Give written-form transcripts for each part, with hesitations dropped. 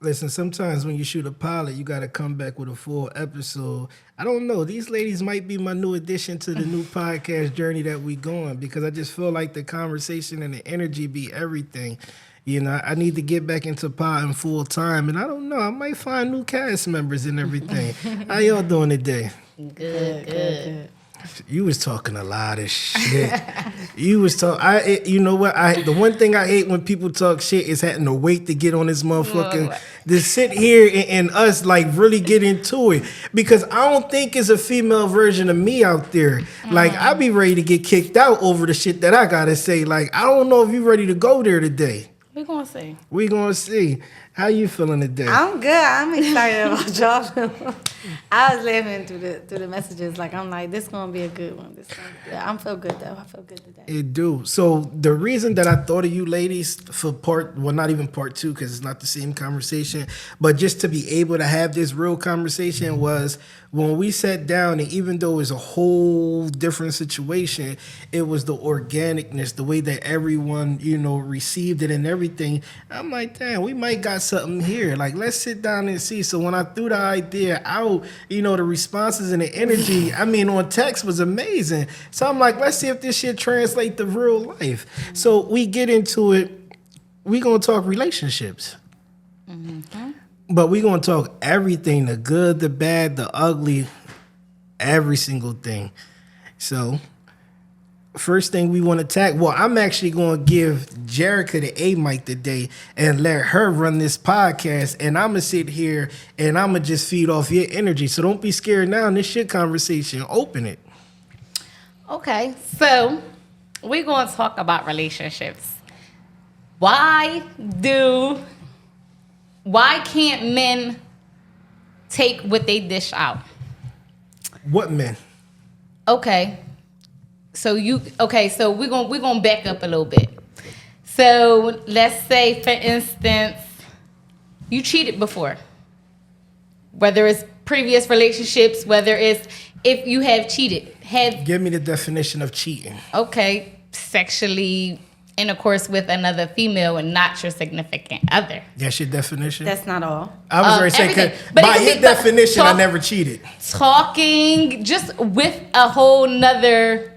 Listen, sometimes when you shoot a pilot, you got to come back with a full episode. I don't know. These ladies might be my new addition to the new podcast journey that we going because I just feel like the conversation and the energy be everything. You know, I need to get back into pod full time, and I don't know. I might find new cast members and everything. How y'all doing today? Good. You was talking a lot of shit. You was talking. You know what? The one thing I hate when people talk shit is having to wait to get on this motherfucking to sit here and us like really get into it because I don't think it's a female version of me out there. Like I be ready to get kicked out over the shit that I gotta say. Like I don't know if you ready to go there today. We gonna see. We gonna see. How you feeling today? I'm good. I'm excited about y'all. I was laughing through the messages. Like I'm like, this gonna be a good one. I feel good though. I feel good today. It do. So the reason that I thought of you ladies for not even part two, because it's not the same conversation, but just to be able to have this real conversation was when we sat down, and even though it was a whole different situation, it was the organicness, the way that everyone, received it and everything. I'm like, damn, we might got something here. Like, let's sit down and see. So when I threw the idea out, the responses and the energy, on text was amazing. So I'm like, let's see if this shit translate to real life. So we get into it. We gonna talk relationships. Mm-hmm. But we gonna talk everything, the good, the bad, the ugly, every single thing. So first thing we want to tackle. Well, I'm actually going to give Jerica the A mic today and let her run this podcast. And I'm going to sit here and I'm going to just feed off your energy. So don't be scared now in this shit conversation. Open it. Okay, so we're going to talk about relationships. Why can't men take what they dish out? What men? Okay. So we're gonna back up a little bit. So let's say, for instance, you cheated before. Whether it's previous relationships, whether it's if you have cheated. Give me the definition of cheating. Okay, sexually intercourse with another female and not your significant other. That's your definition? That's not all. I was going to say, by your definition, I never cheated. Talking just with a whole nother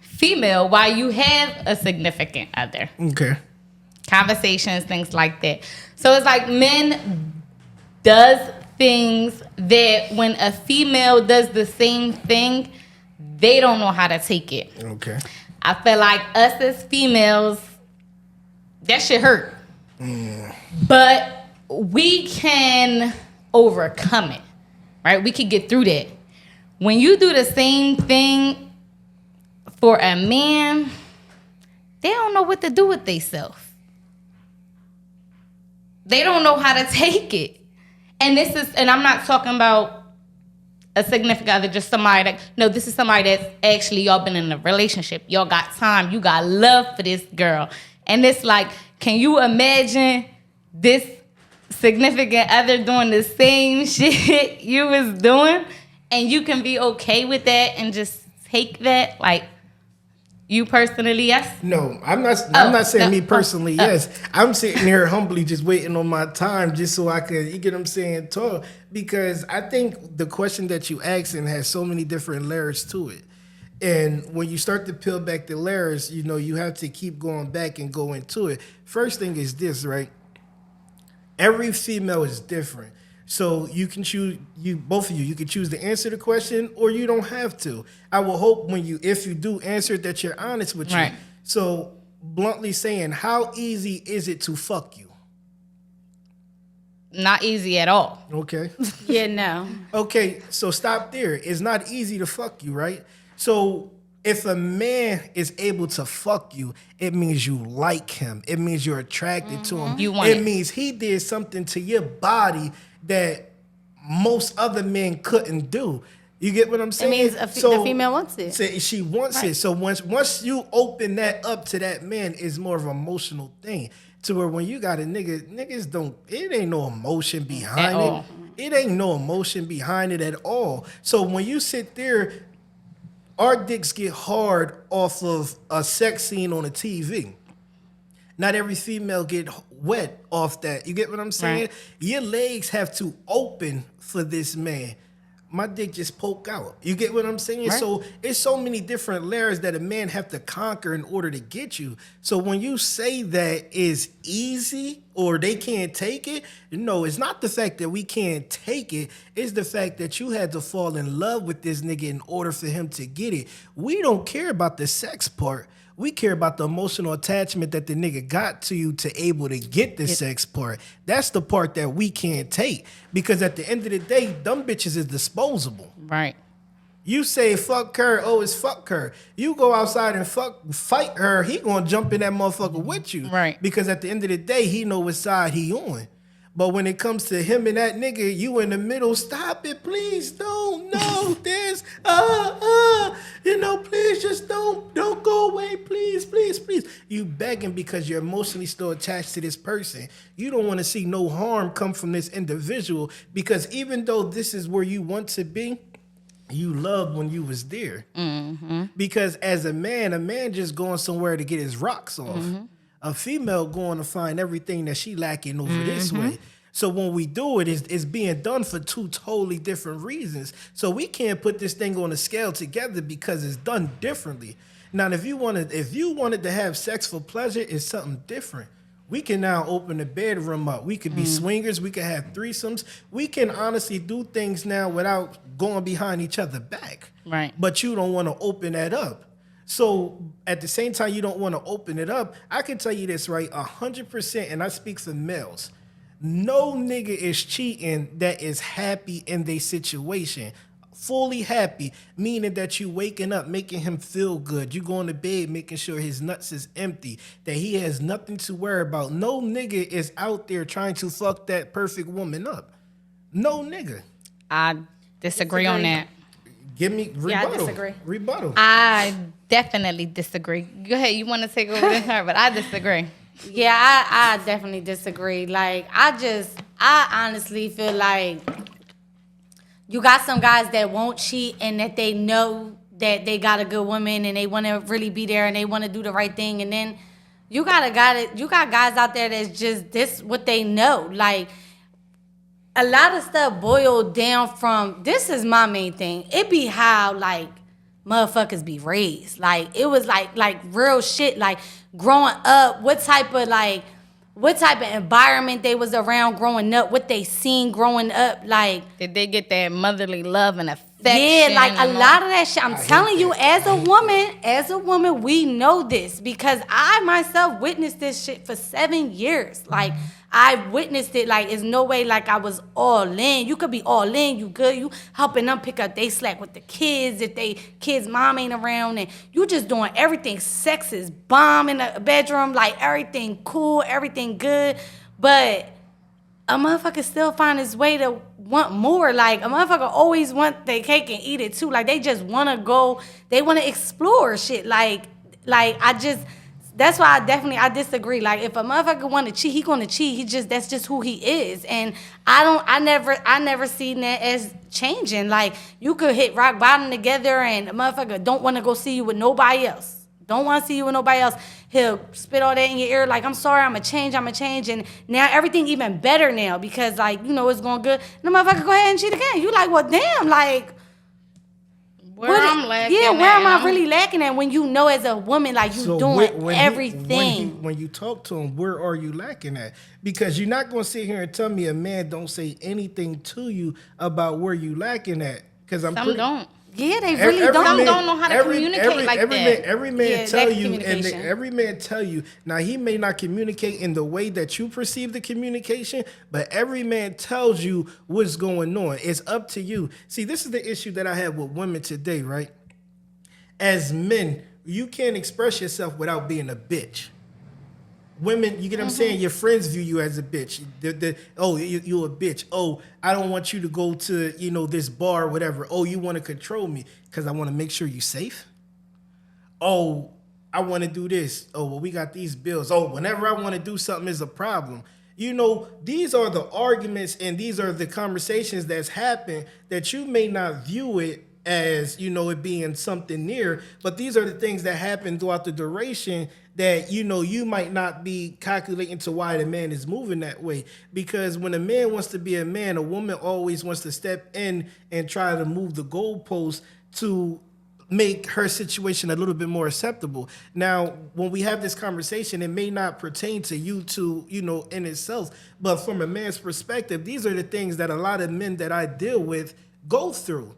female while you have a significant other. Okay. Conversations, things like that. So it's like men does things that when a female does the same thing, they don't know how to take it. Okay. I feel like us as females, that shit hurt. But we can overcome it, right? We can get through that. When you do the same thing for a man, they don't know what to do with themselves. They don't know how to take it. And I'm not talking about a significant other, just somebody this is somebody that's actually y'all been in a relationship. Y'all got time. You got love for this girl. And it's like, can you imagine this significant other doing the same shit you was doing? And you can be okay with that and just take that? Like, you personally, yes? No, I'm not saying me personally, yes. I'm sitting here humbly just waiting on my time just so I could, you get what I'm saying, talk. Because I think the question that you asking has so many different layers to it. And when you start to peel back the layers, you have to keep going back and go into it. First thing is this, right? Every female is different. So you can choose, both of you can choose to answer the question or you don't have to. I will hope if you do answer it, that you're honest with you. Right. So bluntly saying, how easy is it to fuck you? Not easy at all. Okay. Yeah, no. Okay, so stop there. It's not easy to fuck you, right? So if a man is able to fuck you, it means you like him. It means you're attracted to him. You want it means he did something to your body that most other men couldn't do. You get what I'm saying? It means the female wants it. So she wants it. So once you open that up to that man, it's more of an emotional thing. To where when you got a niggas don't, it ain't no emotion behind it. It ain't no emotion behind it at all. So when you sit there, our dicks get hard off of a sex scene on a TV. Not every female get wet off that. You get what I'm saying? Right. Your legs have to open for this man. My dick just poke out. You get what I'm saying? Right. So it's so many different layers that a man have to conquer in order to get you. So when you say that is easy or they can't take it, no, it's not the fact that we can't take it. It's the fact that you had to fall in love with this nigga in order for him to get it. We don't care about the sex part. We care about the emotional attachment that the nigga got to you to able to get the sex part. That's the part that we can't take. Because at the end of the day, them bitches is disposable. Right. You say fuck her, oh, it's fuck her. You go outside and fight her, he gonna jump in that motherfucker with you. Right. Because at the end of the day, he know what side he on. But when it comes to him and that nigga, you in the middle, stop it, please, no, there's, please just don't go away, please. You begging because you're emotionally still attached to this person. You don't want to see no harm come from this individual because even though this is where you want to be, you loved when you was there. Mm-hmm. Because as a man just going somewhere to get his rocks off. Mm-hmm. A female going to find everything that she lacking over this way. So when we do it, it's being done for two totally different reasons. So we can't put this thing on a scale together because it's done differently. Now, if you wanted to have sex for pleasure, it's something different. We can now open the bedroom up. We could be swingers. We could have threesomes. We can honestly do things now without going behind each other back. Right. But you don't want to open that up. So at the same time, you don't want to open it up. I can tell you this, right? 100%, and I speak for males. No nigga is cheating that is happy in their situation. Fully happy, meaning that you waking up, making him feel good. You going to bed, making sure his nuts is empty, that he has nothing to worry about. No nigga is out there trying to fuck that perfect woman up. No nigga. I disagree on that. Give me rebuttal. Yeah, I disagree. Rebuttal. I definitely disagree. Go ahead. You want to take over this, her, but I disagree. Yeah, I definitely disagree. Like, I honestly feel like you got some guys that won't cheat and that they know that they got a good woman and they want to really be there and they want to do the right thing. And then you got guys out there that's just this what they know. Like, a lot of stuff boiled down from, this is my main thing. It be how, like, motherfuckers be raised. Like, it was like real shit. Like, growing up, what type of environment they was around growing up, what they seen growing up. Like, Did they get that motherly love and affection? yeah, like a lot of that shit. I'm telling you, as a woman, we know this because I myself witnessed this shit for 7 years. Like, I witnessed it. Like, it's no way like I was all in. You could be all in. You good. You helping them pick up they slack with the kids if they kids' mom ain't around, and you just doing everything. Sex is bomb in the bedroom. Like, everything cool, everything good, but a motherfucker still find his way to want more. Like, a motherfucker always want their cake and eat it too. Like, they just want to go. They want to explore shit. Like that's why I disagree. Like, if a motherfucker want to cheat, he gonna cheat. That's just who he is. And I never seen that as changing. Like, you could hit rock bottom together and a motherfucker don't want to go see you with nobody else. Don't want to see you with nobody else. He'll spit all that in your ear like, I'm sorry, I'm going to change. And now everything even better now because, like, it's going good. And the motherfucker go ahead and cheat again. You like, well, damn, like, Where I'm lacking yeah, where am I at? really lacking at when you know as a woman, like, you doing everything? When you talk to him, where are you lacking at? Because you're not going to sit here and tell me a man don't say anything to you about where you lacking at. Because Some don't. Yeah, they really don't. Some don't know how to communicate like that. Every man tell that's you, and communication. every man tell you. Now, he may not communicate in the way that you perceive the communication, but every man tells you what's going on. It's up to you. See, this is the issue that I have with women today, right? As men, you can't express yourself without being a bitch. Women, you get what I'm saying? Your friends view you as a bitch. You a bitch. Oh, I don't want you to go to, this bar or whatever. Oh, you want to control me because I want to make sure you're safe. Oh, I want to do this. Oh, well, we got these bills. Oh, whenever I want to do something is a problem. These are the arguments and these are the conversations that's happened that you may not view it as, you know, it being something near. But these are the things that happen throughout the duration that, you know, you might not be calculating to why the man is moving that way. Because when a man wants to be a man, a woman always wants to step in and try to move the goalposts to make her situation a little bit more acceptable. Now, when we have this conversation, it may not pertain to you two, you know, in itself, but from a man's perspective, these are the things that a lot of men that I deal with go through,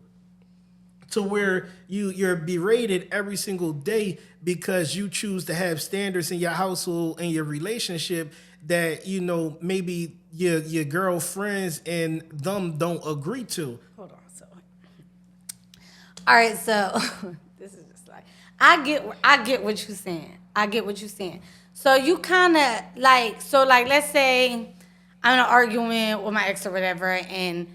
to where you're berated every single day because you choose to have standards in your household and your relationship that, you know, maybe your girlfriends and them don't agree to. Hold on. So, all right. So this is just like I get what you're saying. I get what you're saying. So you kind of like let's say I'm in an argument with my ex or whatever, and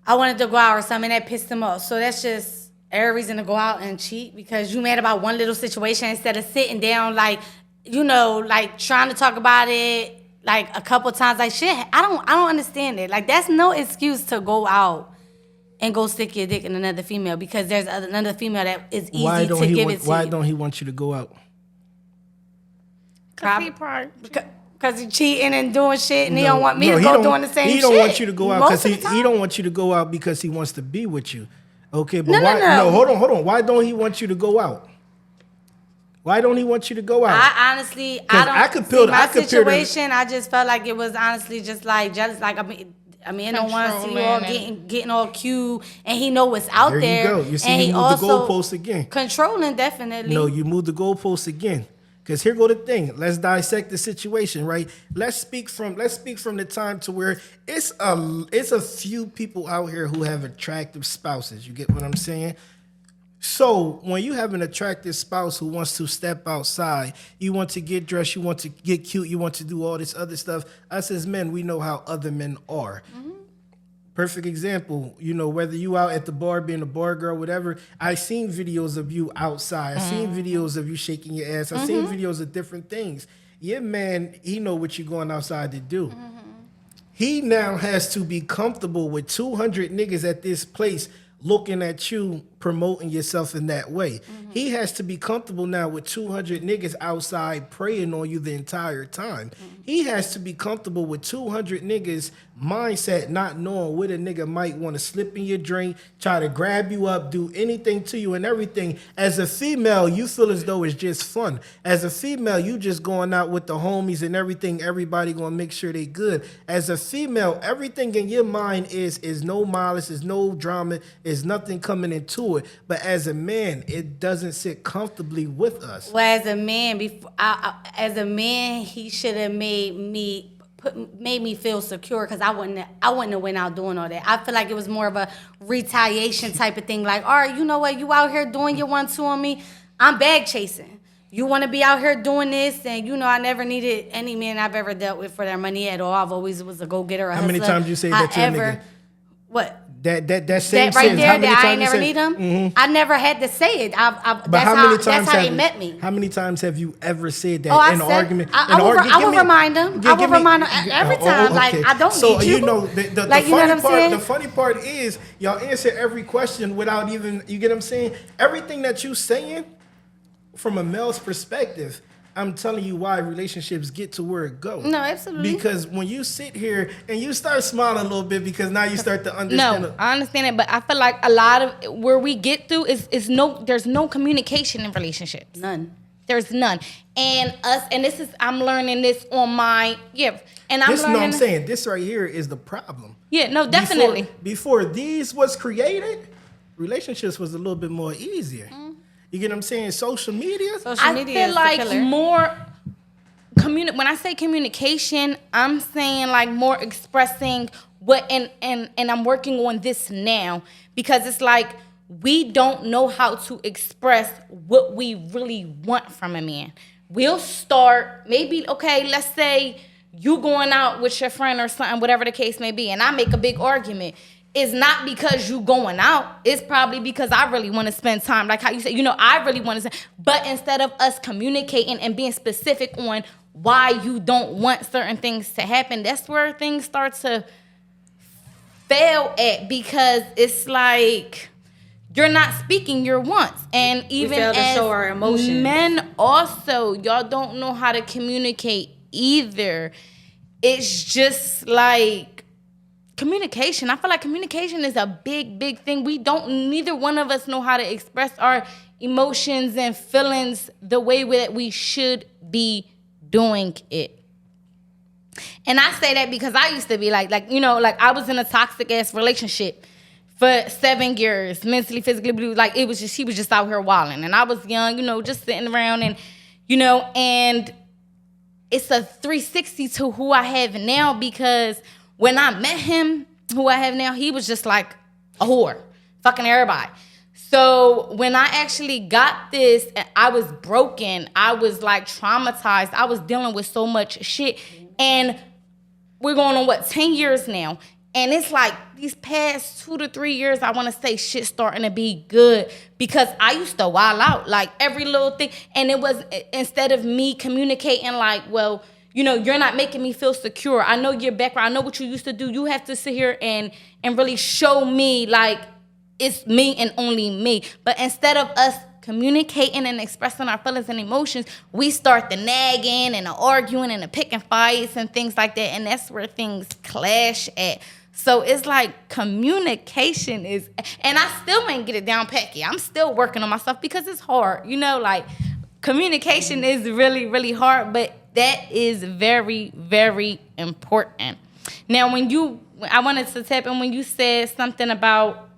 I wanted to go out or something that pissed him off. So that's just every reason to go out and cheat because you mad about one little situation instead of sitting down, like, you know, like trying to talk about it like a couple times. Like, shit, I don't understand it. Like, that's no excuse to go out and go stick your dick in another female because there's another female that is easy to give it to. Why don't he want you to go out? Because he cheating and doing shit, and he don't want me to go doing the same shit. He don't want you to go out because he don't want you to go out because he wants to be with you. Okay, but why? No, hold on. Why don't he want you to go out? Why don't he want you to go out? I honestly, I don't see my situation. I just felt like it was honestly just like jealous. Like, I mean, I don't want to see you all getting all cute, and he know what's out there. There you go. You see, you moved the goalposts again. Controlling, definitely. No, you moved the goalposts again. Because here go the thing. Let's dissect the situation, right? Let's speak from the time to where it's a few people out here who have attractive spouses. You get what I'm saying? So when you have an attractive spouse who wants to step outside, you want to get dressed, you want to get cute, you want to do all this other stuff. Us as men, we know how other men are. Mm-hmm. Perfect example, you know, whether you out at the bar being a bar girl, whatever, I seen videos of you outside. I seen videos of you shaking your ass. I seen videos of different things. Your man, he know what you're going outside to do. He now has to be comfortable with 200 niggas at this place looking at you promoting yourself in that way. He has to be comfortable now with 200 niggas outside preying on you the entire time. He has to be comfortable with 200 niggas mindset, not knowing what a nigga might want to slip in your drink, try to grab you up, do anything to you and everything. As a female, you feel as though it's just fun. As a female, you just going out with the homies and everything. Everybody gonna make sure they good. As a female, everything in your mind is no malice, is no drama, is nothing coming into it. But as a man, it doesn't sit comfortably with us. Well, as a man, he should have made me feel secure because I wouldn't have went out doing all that. I feel like it was more of a retaliation type of thing. Like, all right, you know what? You out here doing your 1-2 on me. I'm bag chasing. You want to be out here doing this, and you know I never needed any man I've ever dealt with for their money at all. I've always was a go getter. How many times you say that to a nigga? What? That same that right sentence. there that I ain't never need them. Mm-hmm. I never had to say it. That's how they met me. How many times have you ever said that in an argument? I will remind them. I will remind them every time. Okay. Like, I don't need you. So you know the like, funny part. The funny part is y'all answer every question without even. You get what I'm saying? Everything that you saying from a male's perspective. I'm telling you why relationships get to where it goes. No, absolutely. Because when you sit here and you start smiling a little bit because now you start to understand. No, I understand it, but I feel like a lot of where we get through there's no communication in relationships. None. There's none. And I'm learning this on my gift. And I'm saying this right here is the problem. Yeah, no, definitely. Before these was created, relationships was a little bit more easier. You get what I'm saying? Social media I feel like more when I say communication, I'm saying like more expressing what and I'm working on this now because it's like we don't know how to express what we really want from a man. We'll start maybe, okay, let's say you going out with your friend or something, whatever the case may be, and I make a big argument. It's not because you going out. It's probably because I really want to spend time. Like how you said, I really want to. But instead of us communicating and being specific on why you don't want certain things to happen, that's where things start to fail at because it's like you're not speaking your wants. And even fail to as show our emotions. men also, y'all don't know how to communicate either. It's just like communication. I feel like communication is a big thing. Neither one of us know how to express our emotions and feelings the way that we should be doing it. And I say that because I used to be like I was in a toxic ass relationship for 7 years, mentally, physically, like it was just, she was just out here wilding. And I was young, just sitting around and it's a 360 to who I have now, because when I met him, who I have now, he was just like a whore, fucking everybody. So when I actually got this, I was broken. I was like traumatized. I was dealing with so much shit. And we're going on 10 years now. And it's like these past 2 to 3 years, I want to say shit starting to be good, because I used to wild out like every little thing. And it was, instead of me communicating like, well, you're not making me feel secure. I know your background. I know what you used to do. You have to sit here and really show me like it's me and only me. But instead of us communicating and expressing our feelings and emotions, we start the nagging and the arguing and the picking fights and things like that. And that's where things clash at. So it's like communication is, and I still ain't get it down pat yet. I'm still working on myself because it's hard. Like communication is really, really hard, but that is very, very important. Now, I wanted to tap in when you said something about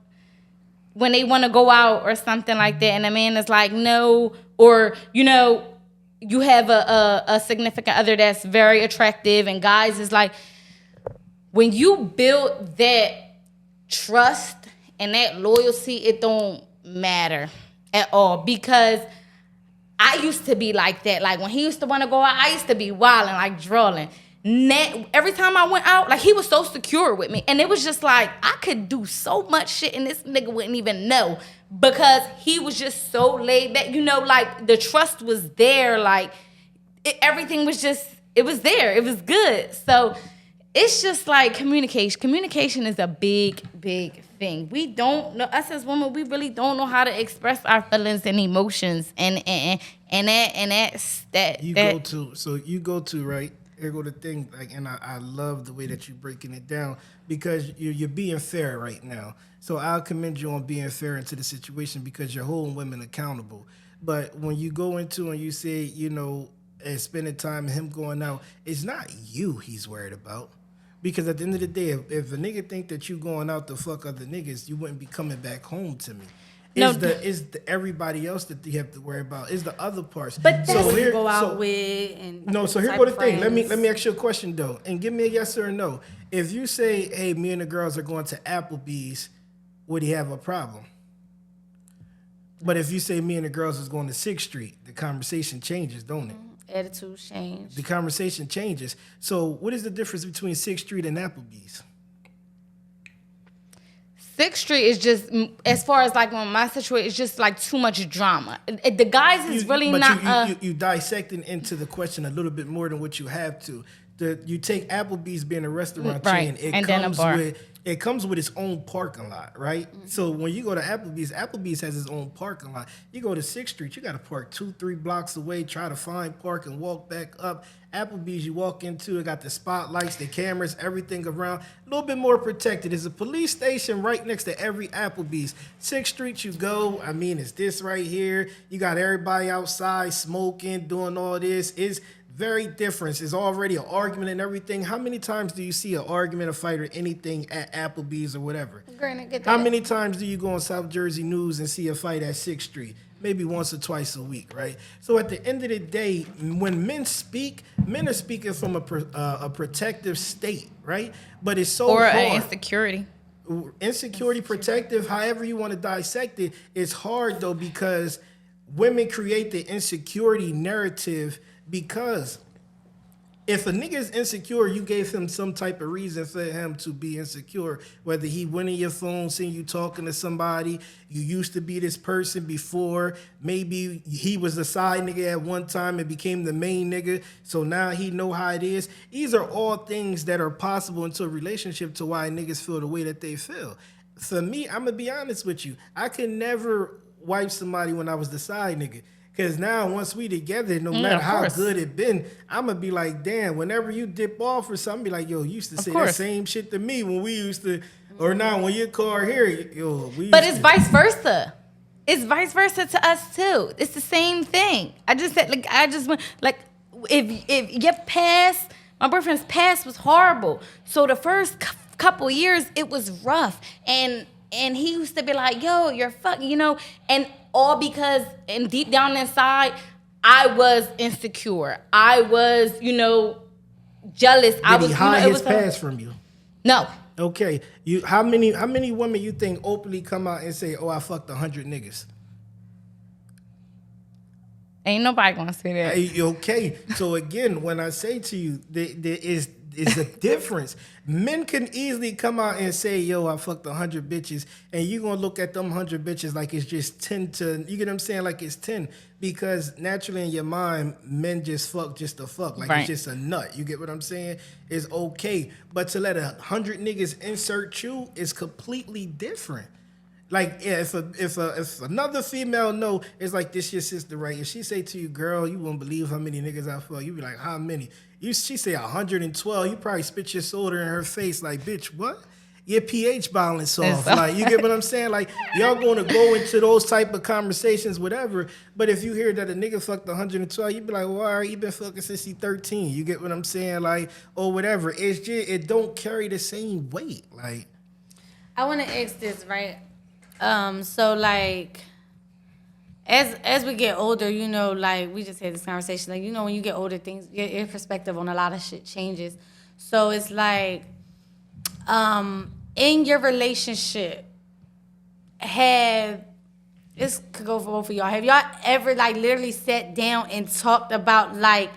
when they want to go out or something like that, and a man is like, no, or, you have a significant other that's very attractive, and guys is like, when you build that trust and that loyalty, it don't matter at all, because I used to be like that. Like when he used to want to go out, I used to be wilding, like drooling. Every time I went out, like he was so secure with me. And it was just like, I could do so much shit and this nigga wouldn't even know, because he was just so laid back. Like the trust was there. Like everything was just, it was there. It was good. So it's just like communication. Communication is a big thing. We don't know, us as women, we really don't know how to express our feelings and emotions, and that's that. You go to right. Here go the thing, like, and I love the way that you're breaking it down, because you're being fair right now. So I'll commend you on being fair into the situation, because you're holding women accountable. But when you go into and you say, and spending time and him going out, it's not you he's worried about. Because at the end of the day, if a nigga think that you going out to fuck other niggas, you wouldn't be coming back home to me. It's the everybody else that you have to worry about. It's the other parts. But that's what you go out with. And no, so here go the thing. Let me ask you a question though, and give me a yes or a no. If you say, hey, me and the girls are going to Applebee's, would he have a problem? But if you say me and the girls is going to 6th Street, the conversation changes, don't it? Attitude change. The conversation changes. So what is the difference between 6th Street and Applebee's? 6th Street is just, as far as like on my situation, it's just like too much drama. The guys is really not. You dissecting into the question a little bit more than what you have to. You take Applebee's being a restaurant chain, it comes with its own parking lot, right? Mm-hmm. So when you go to Applebee's has its own parking lot. You go to 6th Street, you got to park 2-3 blocks away, try to find park and walk back up. Applebee's, you walk into, it got the spotlights, the cameras, everything around. A little bit more protected. There's a police station right next to every Applebee's. 6th Street, you go, it's this right here. You got everybody outside smoking, doing all this. It's very different. It's already an argument and everything. How many times do you see an argument, a fight, or anything at Applebee's or whatever? How many times do you go on South Jersey News and see a fight at 6th Street? Maybe once or twice a week, right? So at the end of the day, when men speak, men are speaking from a protective state, right? But it's so hard. Insecurity. Insecurity, protective, however you want to dissect it, it's hard though, because women create the insecurity narrative. Because if a nigga is insecure, you gave him some type of reason for him to be insecure. Whether he went in your phone, seeing you talking to somebody, you used to be this person before. Maybe he was the side nigga at one time and became the main nigga, so now he know how it is. These are all things that are possible into a relationship to why niggas feel the way that they feel. for me, I'm gonna be honest with you. I could never wife somebody when I was the side nigga. Cause now once we together, no matter how course. good it been, I'm gonna be like, damn. Whenever you dip off or something, be like, yo, you used to say that course. same shit to me when we used to, or now when your car here, yo, we. But used it's to, vice versa. It's vice versa to us too. It's the same thing. I just said, like, I just went, like, if your past, my boyfriend's past was horrible. So the first couple years, it was rough, and he used to be like, yo, you're fucking, you know, and all because, and deep down inside, I was insecure. I was, you know, jealous. I did was, he hide it his was past from you? No. Okay, how many women you think openly come out and say, "Oh, I fucked 100 niggas"? Ain't nobody gonna say that. Hey, okay, so again, when I say to you, there is a difference. Men can easily come out and say, "Yo, I fucked 100 bitches," and you gonna look at them 100 bitches like it's just 10 to, you get what I'm saying, like it's 10, because naturally in your mind, men just fuck just to fuck, like Right. it's just a nut. You get what I'm saying? It's okay, but to let 100 niggas insert you is completely different. Like, yeah, if another female know, it's like, this your sister, right? If she say to you, girl, you won't believe how many niggas I fuck, you be like, how many? She say 112, you probably spit your soda in her face like, bitch, what? Your pH balance off. Like, you get what I'm saying? Like, y'all going to go into those type of conversations, whatever. But if you hear that a nigga fucked 112, you be like, well, all right, you been fucking since he 13. You get what I'm saying? Like, or whatever. It's just, it don't carry the same weight. Like, I want to ask this, right? So like, as we get older, you know, like we just had this conversation, like, you know, when you get older, things, your perspective on a lot of shit changes. So it's like, in your relationship, this could go for both of y'all. Have y'all ever like literally sat down and talked about like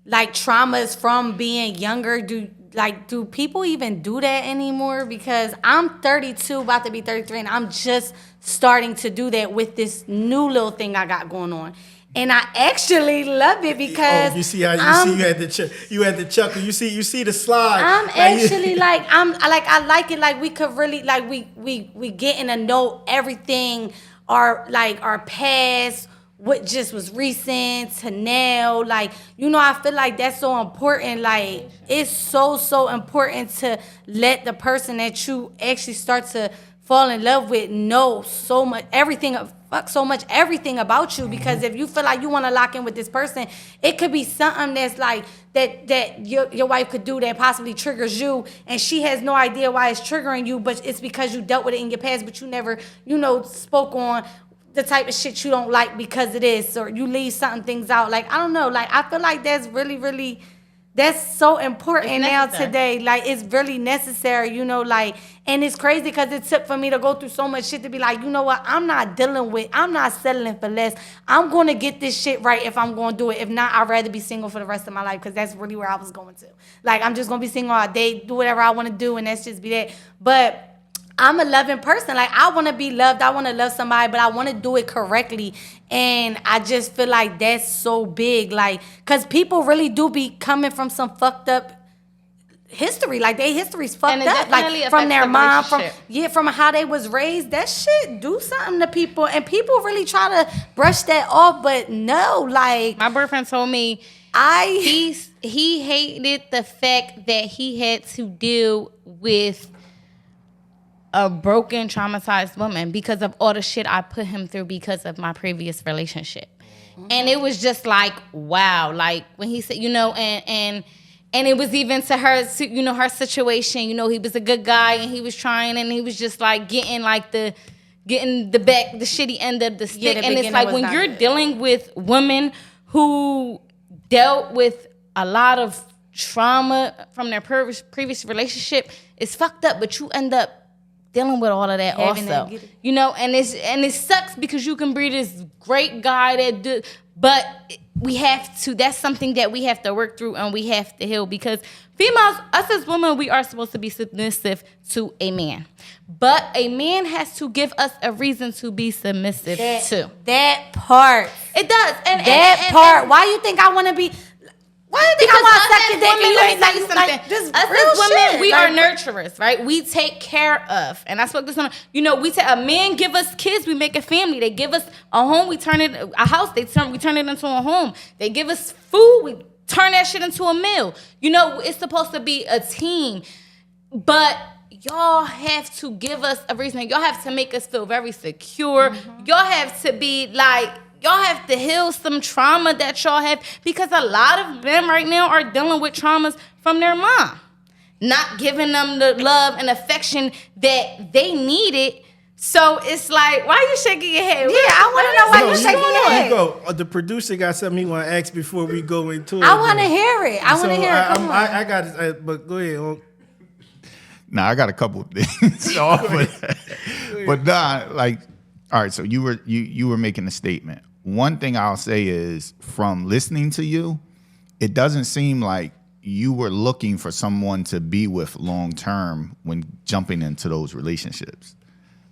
traumas from being younger? Do people even do that anymore? Because I'm 32, about to be 33, and I'm just starting to do that with this new little thing I got going on. And I actually love it because you see how you had the chuckle. You see the slide. I'm actually I like it. Like we could really like we getting to know everything. Our past, what just was recent to now. Like, you know, I feel like that's so important. Like, it's so important to let the person that you actually start to fall in love with know so much everything about you. Because if you feel like you want to lock in with this person, it could be something that's like that your wife could do that possibly triggers you, and she has no idea why it's triggering you, but it's because you dealt with it in your past, but you never, you know, spoke on the type of shit you don't like because it is, or you leave certain things out. Like, I don't know. Like, I feel like that's really, that's so important now today. Like, it's really necessary, you know, like, and it's crazy because it took for me to go through so much shit to be like, you know what, I'm not settling for less. I'm going to get this shit right if I'm going to do it. If not, I'd rather be single for the rest of my life, because that's really where I was going to. Like, I'm just going to be single all day, do whatever I want to do, and that's just be that. But I'm a loving person. Like, I want to be loved. I want to love somebody, but I want to do it correctly. And I just feel like that's so big. Like, because people really do be coming from some fucked up history. Like, their history's fucked up. Like, from their mom, from how they was raised. That shit do something to people. And people really try to brush that off, but no. Like, my boyfriend told me he hated the fact that he had to deal with a broken, traumatized woman because of all the shit I put him through because of my previous relationship. Mm-hmm. And it was just like, wow. Like, when he said, you know, and it was even to her, you know, her situation, you know, he was a good guy and he was trying, and he was just like getting the shitty end of the stick. And it's like, when you're dealing with women who dealt with a lot of trauma from their previous relationship, it's fucked up, but you end up dealing with all of that also, you know, and it sucks because you can be this great guy but we have to. That's something that we have to work through, and we have to heal, because females, us as women, we are supposed to be submissive to a man, but a man has to give us a reason to be submissive to. That part. It does, and that part. Why you think I want to be? Why do you think I want to suck your dick and you ain't let me tell you like this Us real as women, shit. we Like, are nurturers, right? We take care of, and I spoke this on. We take a man give us kids, we make a family. They give us a home, we turn it a house. We turn it into a home. They give us food, we turn that shit into a meal. It's supposed to be a team, but y'all have to give us a reason. Y'all have to make us feel very secure. Mm-hmm. Y'all have to be like. Y'all have to heal some trauma that y'all have, because a lot of men right now are dealing with traumas from their mom. Not giving them the love and affection that they needed. So it's like, why are you shaking your head? Yeah, I want to know why you're shaking your head. Go. The producer got something he want to ask before we go into it. I want to hear it. I want to hear it. Come on. I got it, but go ahead. Nah, I got a couple of things. But nah, like, all right. So you were making a statement. One thing I'll say is, from listening to you, it doesn't seem like you were looking for someone to be with long term when jumping into those relationships.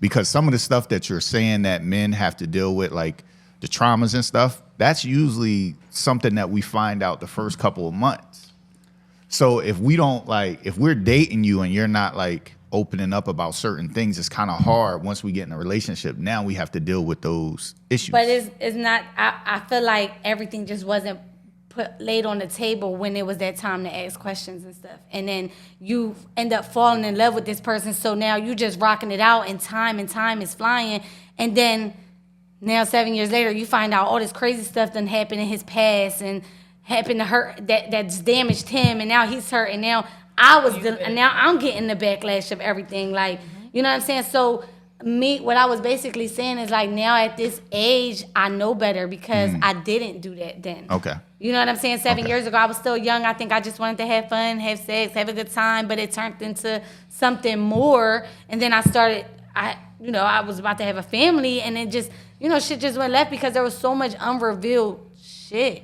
Because some of the stuff that you're saying that men have to deal with, like the traumas and stuff, that's usually something that we find out the first couple of months. So if we're dating you and you're not like opening up about certain things, it's kind of hard once we get in a relationship. Now we have to deal with those issues. But it's not, I feel like everything just wasn't laid on the table when it was that time to ask questions and stuff. And then you end up falling in love with this person. So now you just rocking it out, and time is flying. And then now 7 years later, you find out all this crazy stuff done happened in his past and happened to hurt that's damaged him. And now he's hurt. And now now I'm getting the backlash of everything. Like, you know what I'm saying? So what I was basically saying is, like, now at this age, I know better because I didn't do that then. Okay. You know what I'm saying? 7 years ago, I was still young. I think I just wanted to have fun, have sex, have a good time, but it turned into something more. And then I was about to have a family, and it just, shit just went left because there was so much unrevealed shit.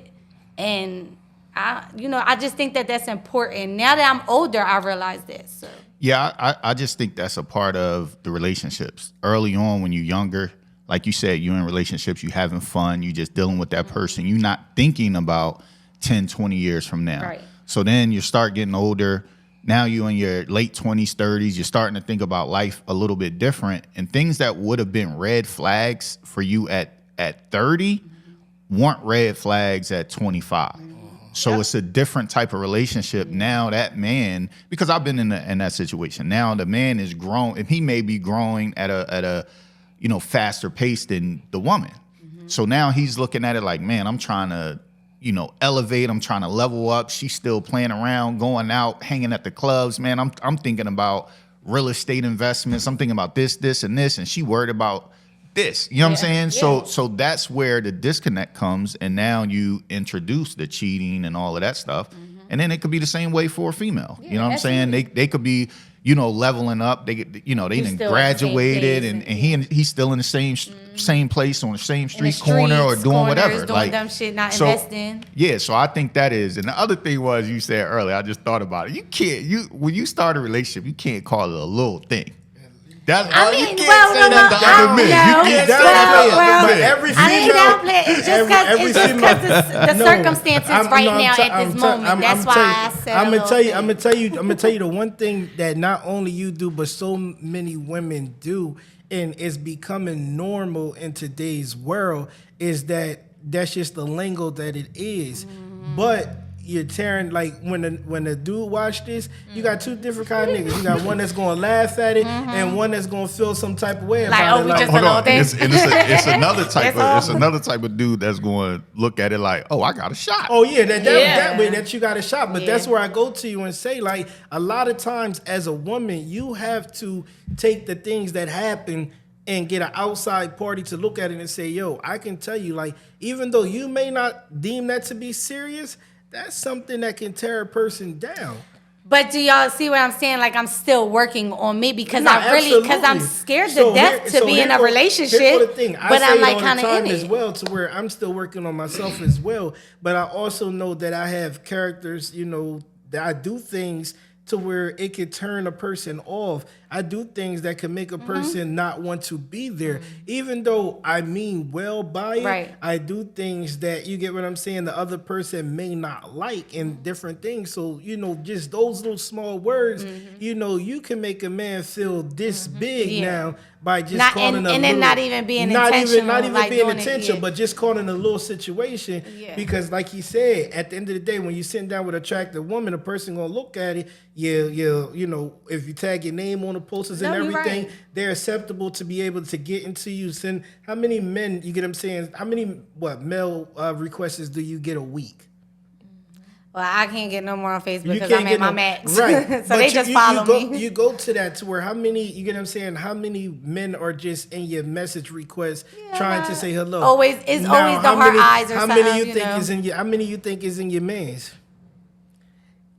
And I just think that that's important. Now that I'm older, I realize this. So. Yeah, I just think that's a part of the relationships. Early on, when you're younger, like you said, you're in relationships, you having fun, you just dealing with that person. You're not thinking about 10, 20 years from now. Right. So then you start getting older. Now you're in your late 20s, 30s. You're starting to think about life a little bit different. And things that would have been red flags for you at 30 weren't red flags at 25. So it's a different type of relationship now. That man, because I've been in that situation. Now the man is grown, and he may be growing at a faster pace than the woman. Mm-hmm. So now he's looking at it like, man, I'm trying to elevate. I'm trying to level up. She's still playing around, going out, hanging at the clubs. Man, I'm thinking about real estate investments. I'm thinking about this, and this, and she worried about this. You know what I'm saying? Yeah. So that's where the disconnect comes, and now you introduce the cheating and all of that stuff. Mm-hmm. And then it could be the same way for a female. You know what I'm saying? They could be, leveling up. They done graduated, and he's still in the same place on the same street corner or doing whatever. Doing dumb shit, not investing. Yeah, so I think that is. And the other thing was, you said earlier, I just thought about it. When you start a relationship, you can't call it a little thing. You can't say that to other men. You can't say that to other men. Every female, it's just because the circumstances at this moment. That's why I said I'm gonna tell you the one thing that not only you do, but so many women do, and it's becoming normal in today's world, is that's just the lingo that it is. Mm-hmm. But you're tearing, like, when the dude watch this, you got two different kind of niggas. You got one that's gonna laugh at it, and one that's gonna feel some type of way about it. Hold on. It's another type of dude that's going to look at it like, oh, I got a shot. Oh yeah, that way that you got a shot. But that's where I go to you and say, like, a lot of times as a woman, you have to take the things that happen and get an outside party to look at it and say, yo, I can tell you, like, even though you may not deem that to be serious, that's something that can tear a person down. But do y'all see what I'm saying? Like, I'm still working on me because I'm scared to death to be in a relationship. Here's the thing. But I'm like kind of in it as well, to where I'm still working on myself as well. But I also know that I have characters, that I do things to where it could turn a person off. I do things that can make a person not want to be there. Even though I mean well by it, Right. I do things that, you get what I'm saying, the other person may not like and different things. So, just those little small words, you can make a man feel this big Yeah. now by just Not- calling and a then little, not even being not intentional, even like being doing it, intentional, yeah. but just calling a little situation. Yeah. Because like he said, at the end of the day, when you're sitting down with an attractive woman, a person gonna look at it. If you tag your name on the posters and No, you're everything, right. they're acceptable to be able to get into you. Send how many men, you get what I'm saying? How many male requests do you get a week? Well, I can't get no more on Facebook You because can't I'm get at my no- max. right. So But they you- just you follow go, me. You go to that to where how many, you get what I'm saying? How many men are just in your message request trying to say hello? It's Now, always the how heart many- eyes or how something, many you you think know? is in your? How many you think is in your man's?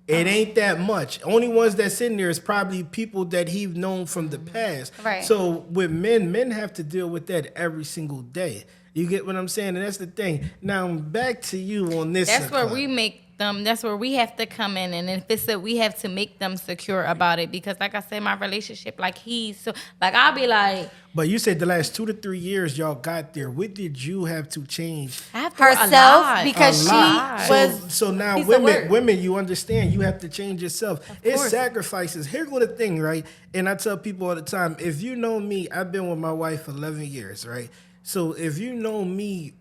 It ain't that much. Only ones that's in there is probably people that he's known from the past. Right. So with men have to deal with that every single day. You get what I'm saying? And that's the thing. Now back to you on this. That's where Clark. we make them. That's where we have to come in, and if it's that we have to make them secure about it, because like I said, my relationship, I'll be like, But you said the last 2 to 3 years y'all got there. What did you have to change? I have to a Herself, lot. because A she lot. was. So now piece of work. women, you understand you have to change yourself. It's course. sacrifices. Here go the thing, right? And I tell people all the time, if you know me, I've been with my wife for 11 years, right? So if you know me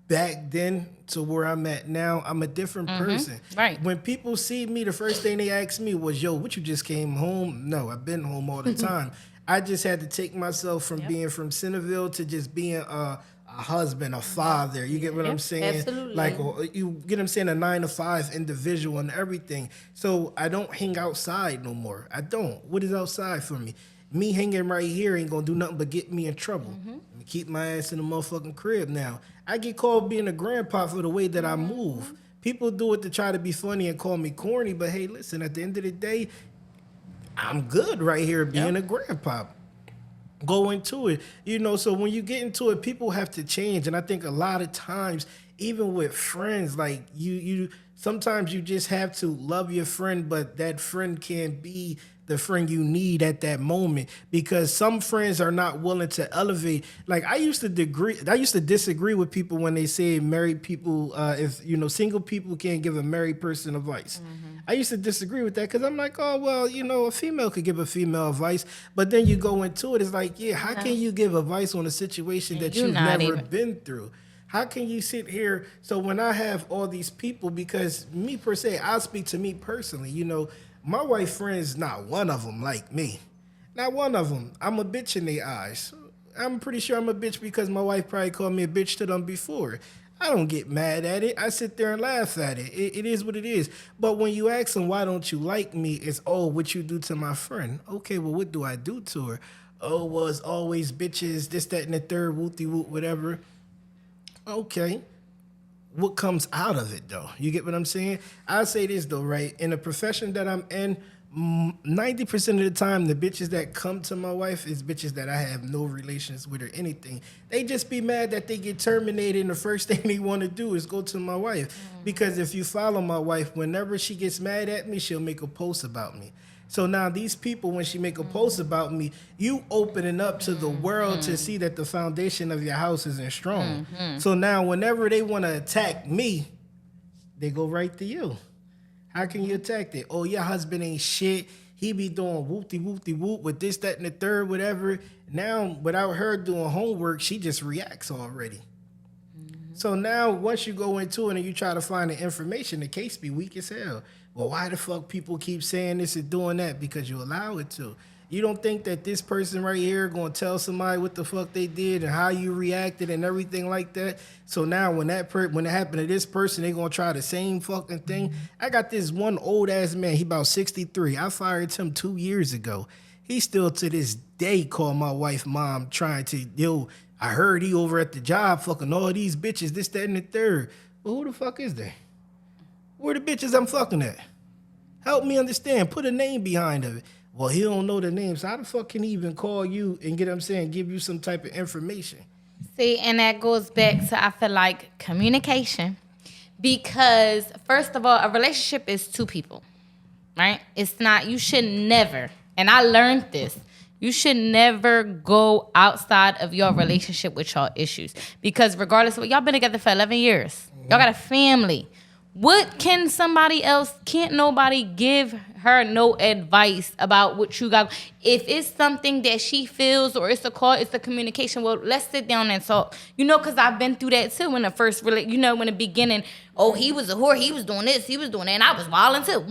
back then to where I'm at now, I'm a different person. Right. When people see me, the first thing they ask me was, yo, what, you just came home? No, I've been home all the time. I just had to take myself from being from Centerville to just being a husband, a father. You get what I'm saying? absolutely. Like, you get what I'm saying? A 9 to 5 individual and everything. So I don't hang outside no more. I don't. What is outside for me? Me hanging right here ain't gonna do nothing but get me in trouble. Keep my ass in the motherfucking crib now. I get called being a grandpa for the way that I move. People do it to try to be funny and call me corny, but hey, listen, at the end of the day, I'm good right here being a grandpa. Go into it. So when you get into it, people have to change. And I think a lot of times, even with friends, like you sometimes you just have to love your friend, but that friend can't be the friend you need at that moment, because some friends are not willing to elevate. Like I used to disagree with people when they say married people, if single people can't give a married person advice. I used to disagree with that because I'm like, oh well, a female could give a female advice, but then you go into it, it's like, yeah, how can you give advice on a situation that you're you've not never even- been through? How can you sit here? So when I have all these people, because me per se, I'll speak to me personally, my wife friends, not one of them like me. Not one of them. I'm a bitch in their eyes. I'm pretty sure I'm a bitch because my wife probably called me a bitch to them before. I don't get mad at it. I sit there and laugh at it. It is what it is. But when you ask them, why don't you like me? It's, oh, what you do to my friend. Okay, well, what do I do to her? Oh, well, it's always bitches, this, that, and the third, whoop-de-whoop, whatever. Okay. What comes out of it, though? You get what I'm saying? I'll say this, though, right? In the profession that I'm in, 90% of the time, the bitches that come to my wife is bitches that I have no relations with or anything. They just be mad that they get terminated, and the first thing they want to do is go to my wife. Because if you follow my wife, whenever she gets mad at me, she'll make a post about me. So now these people, when she make a post about me, you opening up to the world to see that the foundation of your house isn't strong. So now whenever they want to attack me, they go right to you. How can you attack that? Oh, your husband ain't shit. He be doing whoop-de-whoop-de-whoop with this, that, and the third, whatever. Now, without her doing homework, she just reacts already. So now, once you go into it and you try to find the information, the case be weak as hell. Well, why the fuck people keep saying this and doing that? Because you allow it to. You don't think that this person right here going to tell somebody what the fuck they did and how you reacted and everything like that? So now when it happened to this person, they going to try the same fucking thing. I got this one old ass man. He about 63. I fired him 2 years ago. He still to this day call my wife mom trying to, yo, I heard he over at the job fucking all these bitches, this, that, and the third. Well, who the fuck is they? Where the bitches I'm fucking at? Help me understand. Put a name behind it. Well, he don't know the names. How the fuck can he even call you and get what I'm saying, give you some type of information? See, and that goes back to, I feel like, communication. Because, first of all, a relationship is two people, right? It's not, you should never, and I learned this, You should never go outside of your relationship with y'all issues. Because regardless of what, y'all been together for 11 years. Y'all got a family. What can somebody else, can't nobody give her no advice about what you got? If it's something that she feels or it's a call, it's a communication, well, let's sit down and talk. You know, because I've been through that too in the first, in the beginning. Oh, he was a whore, he was doing this, he was doing that, and I was wilding too.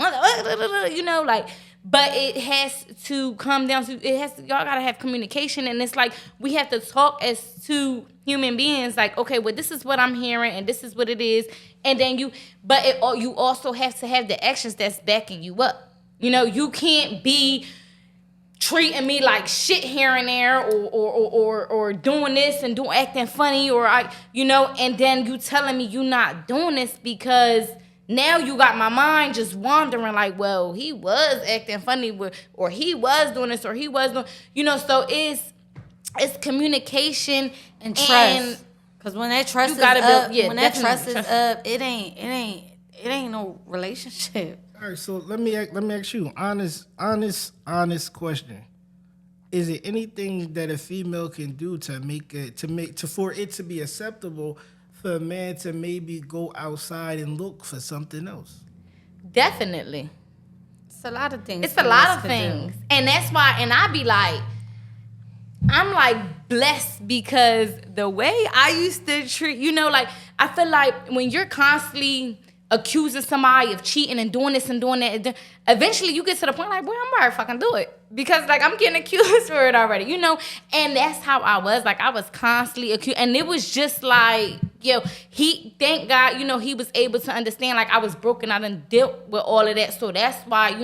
You know, like, but it has to come down to, y'all gotta have communication, and it's like, we have to talk as two human beings, like, okay, well, this is what I'm hearing, and this is what it is, and then you also have to have the actions that's backing you up. You know, you can't be treating me like shit here and there, or doing this and acting funny, and then you telling me you not doing this because now you got my mind just wandering like, well, he was acting funny, or he was doing this, or he was doing, so it's communication and trust. Because when that trust is up, it ain't no relationship. All right, so let me ask you honest question. Is it anything that a female can do for it to be acceptable for a man to maybe go outside and look for something else? Definitely. It's a lot of things. It's a lot of things. And that's why, and I be like, I'm like blessed because the way I used to treat, I feel like when you're constantly accusing somebody of cheating and doing this and doing that, eventually you get to the point like, boy, I'm about to fucking do it. Because like I'm getting accused for it already, And that's how I was. Like I was constantly accused. And it was just like, thank God, he was able to understand, like I was broken out and dealt with all of that. So that's why,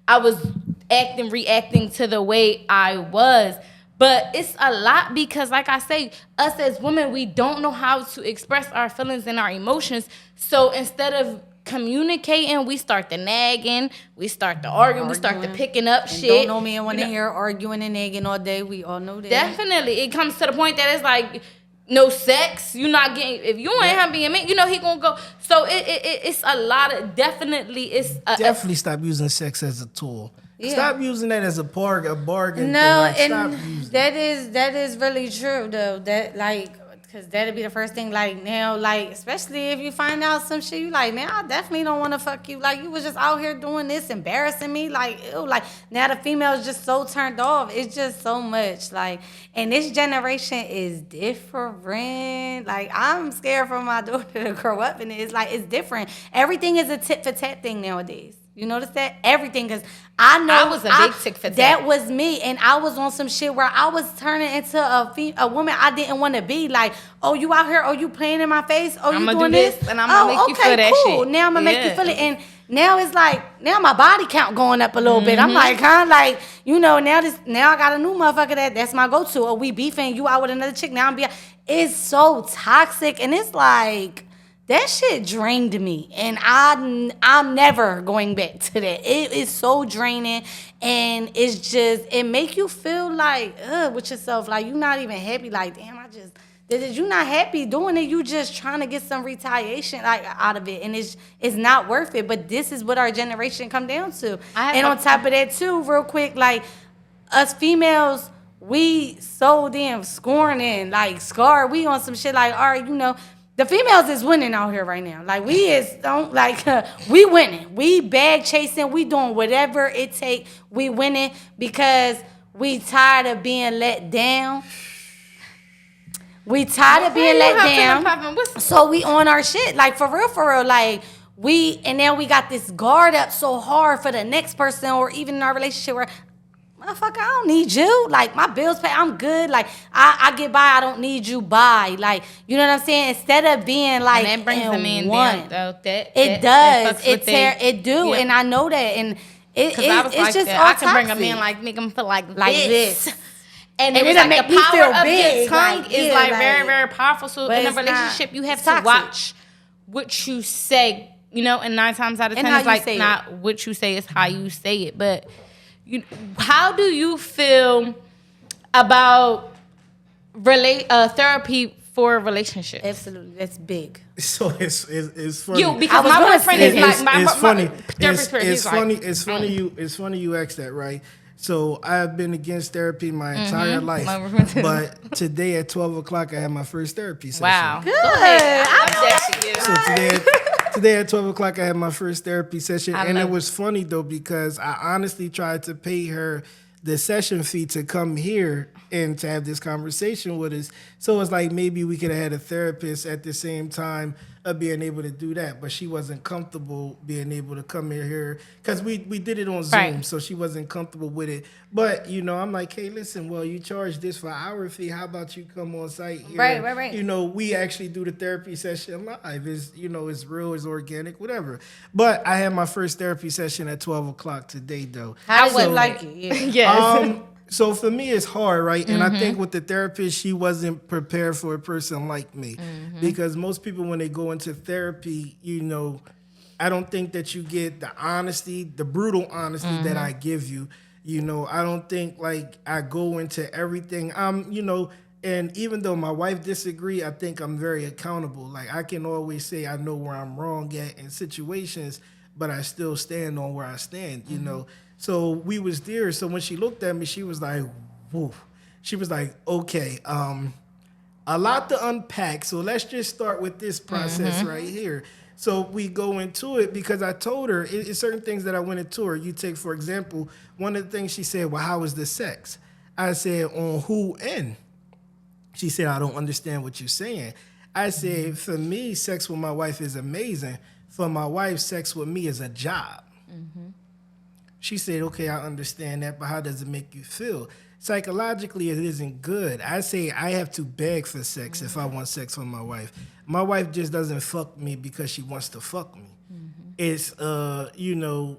I was reacting to the way I was. But it's a lot because, like I say, us as women, we don't know how to express our feelings and our emotions. So instead of communicating, we start the nagging, we start the arguing, we start the picking up shit. Don't know me and want to hear arguing and nagging all day. We all know that. Definitely. It comes to the point that it's like, no sex, you're not getting, if you ain't him being me, he gonna go. So it's a lot of, definitely stop using sex as a tool. Yeah. Stop using that as a bargain. No, thing. And that is really true though. That because that'd be the first thing. Like now, especially if you find out some shit, you like, man, I definitely don't want to fuck you. Like you was just out here doing this, embarrassing me. Like ew. Like now the female is just so turned off. It's just so much. Like, and this generation is different. Like I'm scared for my daughter to grow up, and it's different. Everything is a tit for tat thing nowadays. You notice that? Everything, because I know I was a big tick for that. That was me, and I was on some shit where I was turning into a woman I didn't want to be. Like, oh, you out here? Oh, you playing in my face? Oh, you doing this? And I'm gonna make you feel that shit. Now I'm gonna make you feel it, and now it's like now my body count going up a little bit. I'm like, now I got a new motherfucker that's my go to. Or we beefing, you out with another chick. Now it's so toxic, and it's like. That shit drained me, and I'm never going back to that. It is so draining, and it's just, it make you feel like, with yourself, like you're not even happy, like, damn, you're not happy doing it, you just trying to get some retaliation out of it, and it's not worth it, but this is what our generation come down to. And on top of that, too, real quick, like, us females, we so damn scorning, like, scarred, we on some shit like, all right, the females is winning out here right now. Like, we winning. We bag chasing. We doing whatever it take. We winning because we tired of being let down. We tired of being let down. So we on our shit. Like, for real. Like, and now we got this guard up so hard for the next person or even in our relationship where, motherfucker, I don't need you. Like, my bills paid, I'm good. Like, I get by, I don't need you. Bye. Like, you know what I'm saying? Instead of being like, and that brings the man down, though. It does. It do. Yeah. And I know that. And it's like just that. all I can bring toxic. a man make him feel like this. And it was like make the me power feel of big. your tongue is very, very powerful. So in a relationship, you have to watch what you say, and 9 times out of 10, it's like not what you say, it's how you say it. But how do you feel about therapy for relationships? Absolutely, that's big. So it's funny. Because my boyfriend is like my funny. therapist. It's funny you asked that, right? So I've been against therapy my entire life. But today at 12 o'clock, I had my first therapy session. Wow. Good. So today at 12 o'clock, I had my first therapy session. And it was funny, though, because I honestly tried to pay her the session fee to come here and to have this conversation with us. So it's like maybe we could have had a therapist at the same time of being able to do that. But she wasn't comfortable being able to come here because we did it on Zoom. Right. So she wasn't comfortable with it. But, you know, I'm like, hey, listen, well, you charge this for our fee. How about you come on site here? Right. You know, we actually do the therapy session live. It's, you know, it's real, it's organic, whatever. But I had my first therapy session at 12 o'clock today, though. How did you like it? Yeah. Yes. So for me, it's hard, right? And I think with the therapist, she wasn't prepared for a person like me. Because most people, when they go into therapy, you know, I don't think that you get the honesty, the brutal honesty that I give you. You know, I don't think like I go into everything. You know, and even though my wife disagree, I think I'm very accountable. Like I can always say I know where I'm wrong at in situations, but I still stand on where I stand, you know. So we was there. So when she looked at me, she was like, whoa. She was like, okay, a lot to unpack. So let's just start with this process right here. So we go into it because I told her, it's certain things that I went into her. You take, for example, one of the things she said, well, how was the sex? I said, on who end? She said, I don't understand what you're saying. I said, for me, sex with my wife is amazing. For my wife, sex with me is a job. She said, okay, I understand that, but how does it make you feel? Psychologically, it isn't good. I say I have to beg for sex if I want sex with my wife. My wife just doesn't fuck me because she wants to fuck me. It's, you know,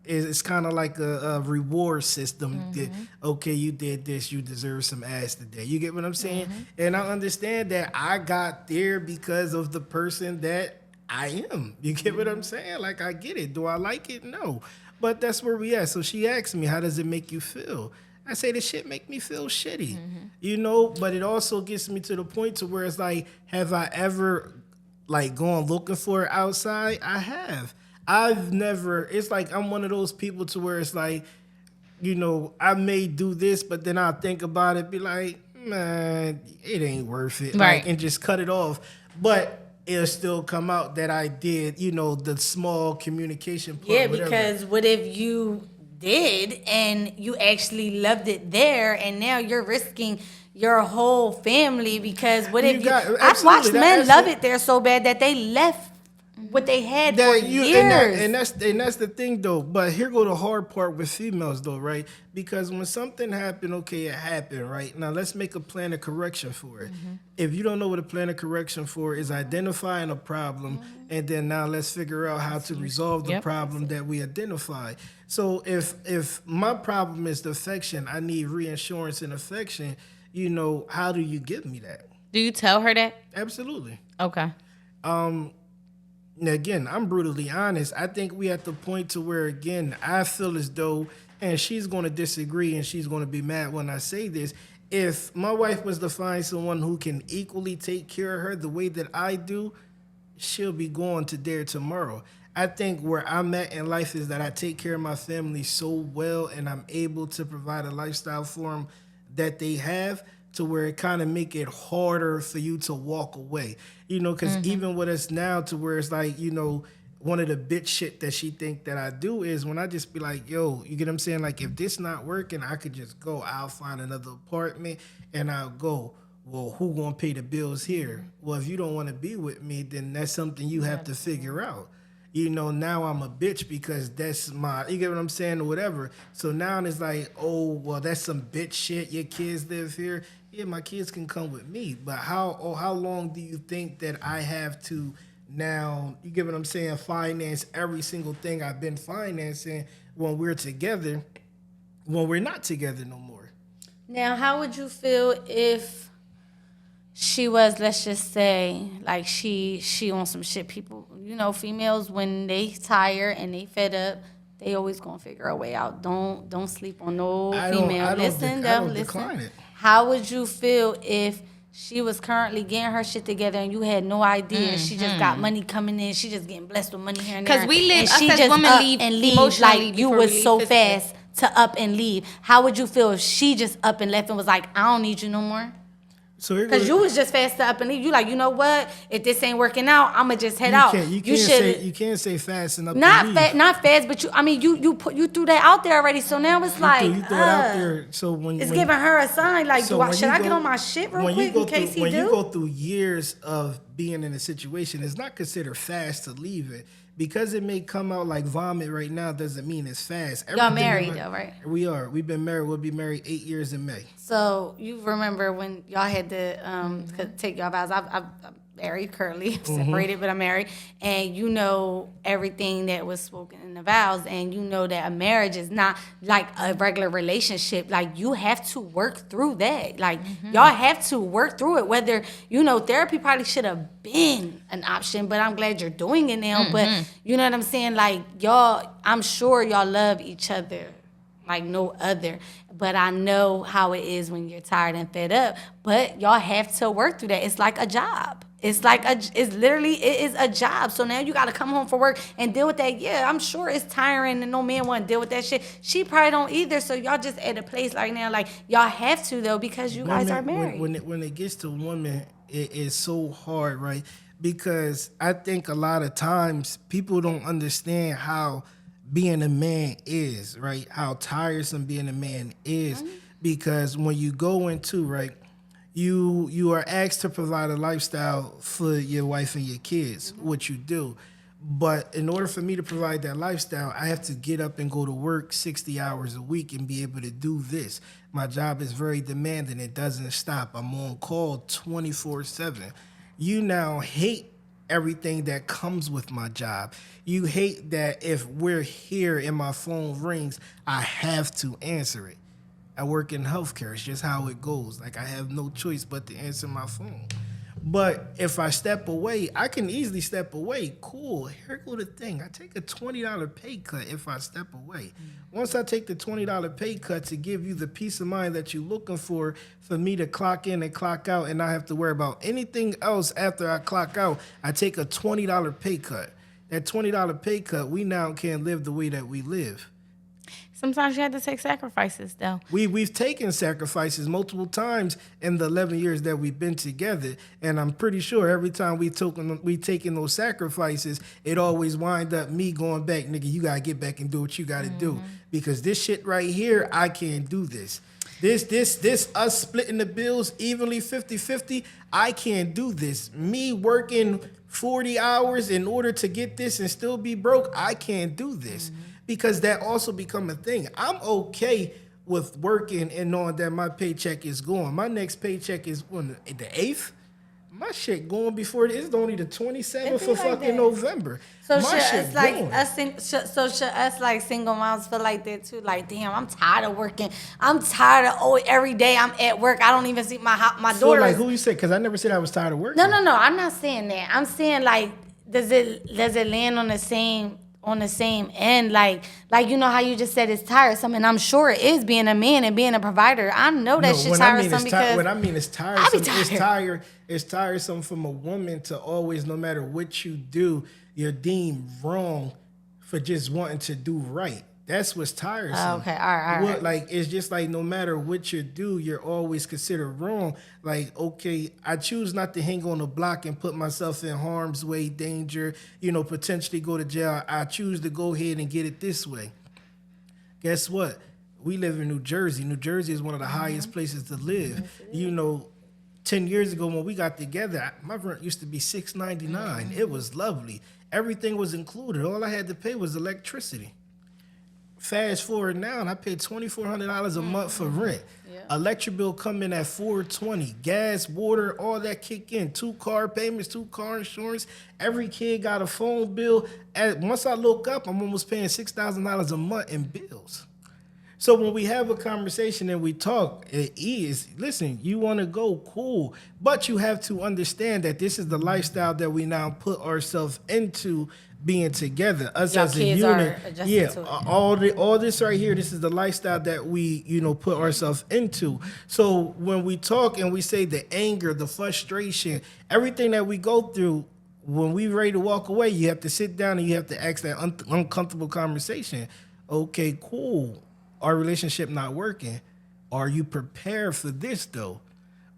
it's kind of like a reward system. That, okay, you did this, you deserve some ass today. You get what I'm saying? And I understand that I got there because of the person that I am. You get what I'm saying? Like, I get it. Do I like it? No. But that's where we at. So she asked me, how does it make you feel? I say, this shit make me feel shitty, you know? But it also gets me to the point to where it's like, have I ever, like, gone looking for it outside? I have. I've never, it's like I'm one of those people to where it's like, you know, I may do this, but then I'll think about it, be like, man, it ain't worth it. Right. Like, and just cut it off. But it'll still come out that I did, you know, the small communication part. Yeah, whatever. because what if you did and you actually loved it there and now you're risking your whole family because what if I've watched men love it there so bad that they left what they had for years. And that's the thing though. But here go the hard part with females though, right? Because when something happened, okay, it happened, right? Now let's make a plan of correction for it. If you don't know what a plan of correction for is, identifying a problem, and then now let's figure out how to resolve the problem that we identify. So if my problem is the affection, I need reassurance and affection. You know, how do you give me that? Do you tell her that? Absolutely. Okay. Now, again, I'm brutally honest. I think we at the point to where, again, I feel as though, and she's going to disagree and she's going to be mad when I say this, if my wife was to find someone who can equally take care of her the way that I do, she'll be going to there tomorrow. I think where I'm at in life is that I take care of my family so well and I'm able to provide a lifestyle for them that they have, to where it kind of make it harder for you to walk away. You know, because even with us now, to where it's like, you know, one of the bitch shit that she think that I do is when I just be like, yo, you get what I'm saying? Like, if this not working, I could just go. I'll find another apartment and I'll go. Well, who gonna pay the bills here? Well, if you don't want to be with me, then that's something you have to figure out. You know, now I'm a bitch because that's my, you get what I'm saying, or whatever. So now it's like, oh, well, that's some bitch shit. Your kids live here. Yeah, my kids can come with me. But how long do you think that I have to now, you get what I'm saying, finance every single thing I've been financing when we're together, when we're not together no more? Now, how would you feel if she was, let's just say, like she on some shit? People, you know, females, when they tired and they fed up, they always gonna figure a way out. Don't sleep on no female. Listen. Decline it. How would you feel if she was currently getting her shit together and you had no idea? She just got money coming in. She just getting blessed with money here and there. Because we live, and us she as just women up leave and leave emotionally like you before was we leave so physically. fast to up and leave. How would you feel if she just up and left and was like, I don't need you no more? So here Because goes- you was just fast to up and leave. You like, you know what? If this ain't working out, I'ma just head you out. can't, you can't say fast enough. Not fast, but you threw that out there already. So now it's like you throw it out there. So it's giving her a sign. Like, so should when I you get go- on my shit real when quick you go in case through, he when do? you go through years of being in a situation, it's not considered fast to leave it. Because it may come out like vomit right now doesn't mean it's fast. Y'all Everything married in though, right? We are. We've been married. We'll be married 8 years in May. So you remember when y'all had to take your vows? I'm married currently, separated, but I'm married, and you know everything that was spoken in the vows, and you know that a marriage is not like a regular relationship. Like you have to work through that. Like y'all have to work through it. Whether therapy probably should have been an option, but I'm glad you're doing it now. But you know what I'm saying? Like y'all, I'm sure y'all love each other like no other. But I know how it is when you're tired and fed up. But y'all have to work through that. It's like a job. It is a job. So now you got to come home from work and deal with that. Yeah, I'm sure it's tiring and no man want to deal with that shit. She probably don't either. So y'all just at a place like now, like y'all have to though because you guys are married. When it gets to women, it is so hard, right? Because I think a lot of times people don't understand how being a man is, right? How tiresome being a man is. Because when you go into, right, you are asked to provide a lifestyle for your wife and your kids, which you do. But in order for me to provide that lifestyle, I have to get up and go to work 60 hours a week and be able to do this. My job is very demanding. It doesn't stop. I'm on call 24/7. You now hate everything that comes with my job. You hate that if we're here and my phone rings, I have to answer it. I work in healthcare. It's just how it goes. Like I have no choice but to answer my phone. But if I step away, I can easily step away. Cool. Here go the thing. I take a $20 pay cut if I step away. Once I take the $20 pay cut to give you the peace of mind that you're looking for me to clock in and clock out and not have to worry about anything else after I clock out, I take a $20 pay cut. That $20 pay cut, we now can't live the way that we live. Sometimes you have to take sacrifices, though. We've taken sacrifices multiple times in the 11 years that we've been together, and I'm pretty sure every time we taken those sacrifices, it always wind up me going back, nigga, you gotta get back and do what you gotta do. Because this shit right here, I can't do this. This us splitting the bills evenly 50-50, I can't do this. Me working 40 hours in order to get this and still be broke, I can't do this. Because that also become a thing. I'm okay with working and knowing that my paycheck is going. My next paycheck is on the 8th. My shit going before it's only the 27th for like fucking that. November. So my should shit us like going. should us like single moms feel like that too? Like, damn, I'm tired of working. I'm tired of every day I'm at work. I don't even see my So daughter. like who you said? Because I never said I was tired of working. No. I'm not saying that. I'm saying like, does it land on the same end? Like you know how you just said it's tiresome, and I'm sure it is being a man and being a provider. I know that shit's tiresome because when I mean it's tiresome, I be tired. It's tiresome from a woman to always, no matter what you do, you're deemed wrong for just wanting to do right. That's what's tiresome. Okay, all right. Like it's just like no matter what you do, you're always considered wrong. Like, okay, I choose not to hang on the block and put myself in harm's way, danger, potentially go to jail. I choose to go ahead and get it this way. Guess what? We live in New Jersey. New Jersey is one of the highest places to live. 10 years ago when we got together, my rent used to be $6.99. It was lovely. Everything was included. All I had to pay was electricity. Fast forward now, and I pay $2,400 a month for rent. Yeah. Electric bill come in at $420. Gas, water, all that kick in. 2 car payments, 2 car insurance. Every kid got a phone bill. Once I look up, I'm almost paying $6,000 a month in bills. So when we have a conversation and we talk, it is, listen, you want to go, cool. But you have to understand that this is the lifestyle that we now put ourselves into being together. Us Y'all as a kids unit. are adjusted Yeah, to it. all this right here, this is the lifestyle that we, put ourselves into. So when we talk and we say the anger, the frustration, everything that we go through, when we ready to walk away, you have to sit down and you have to ask that uncomfortable conversation. Okay, cool. our relationship not working. Are you prepared for this though?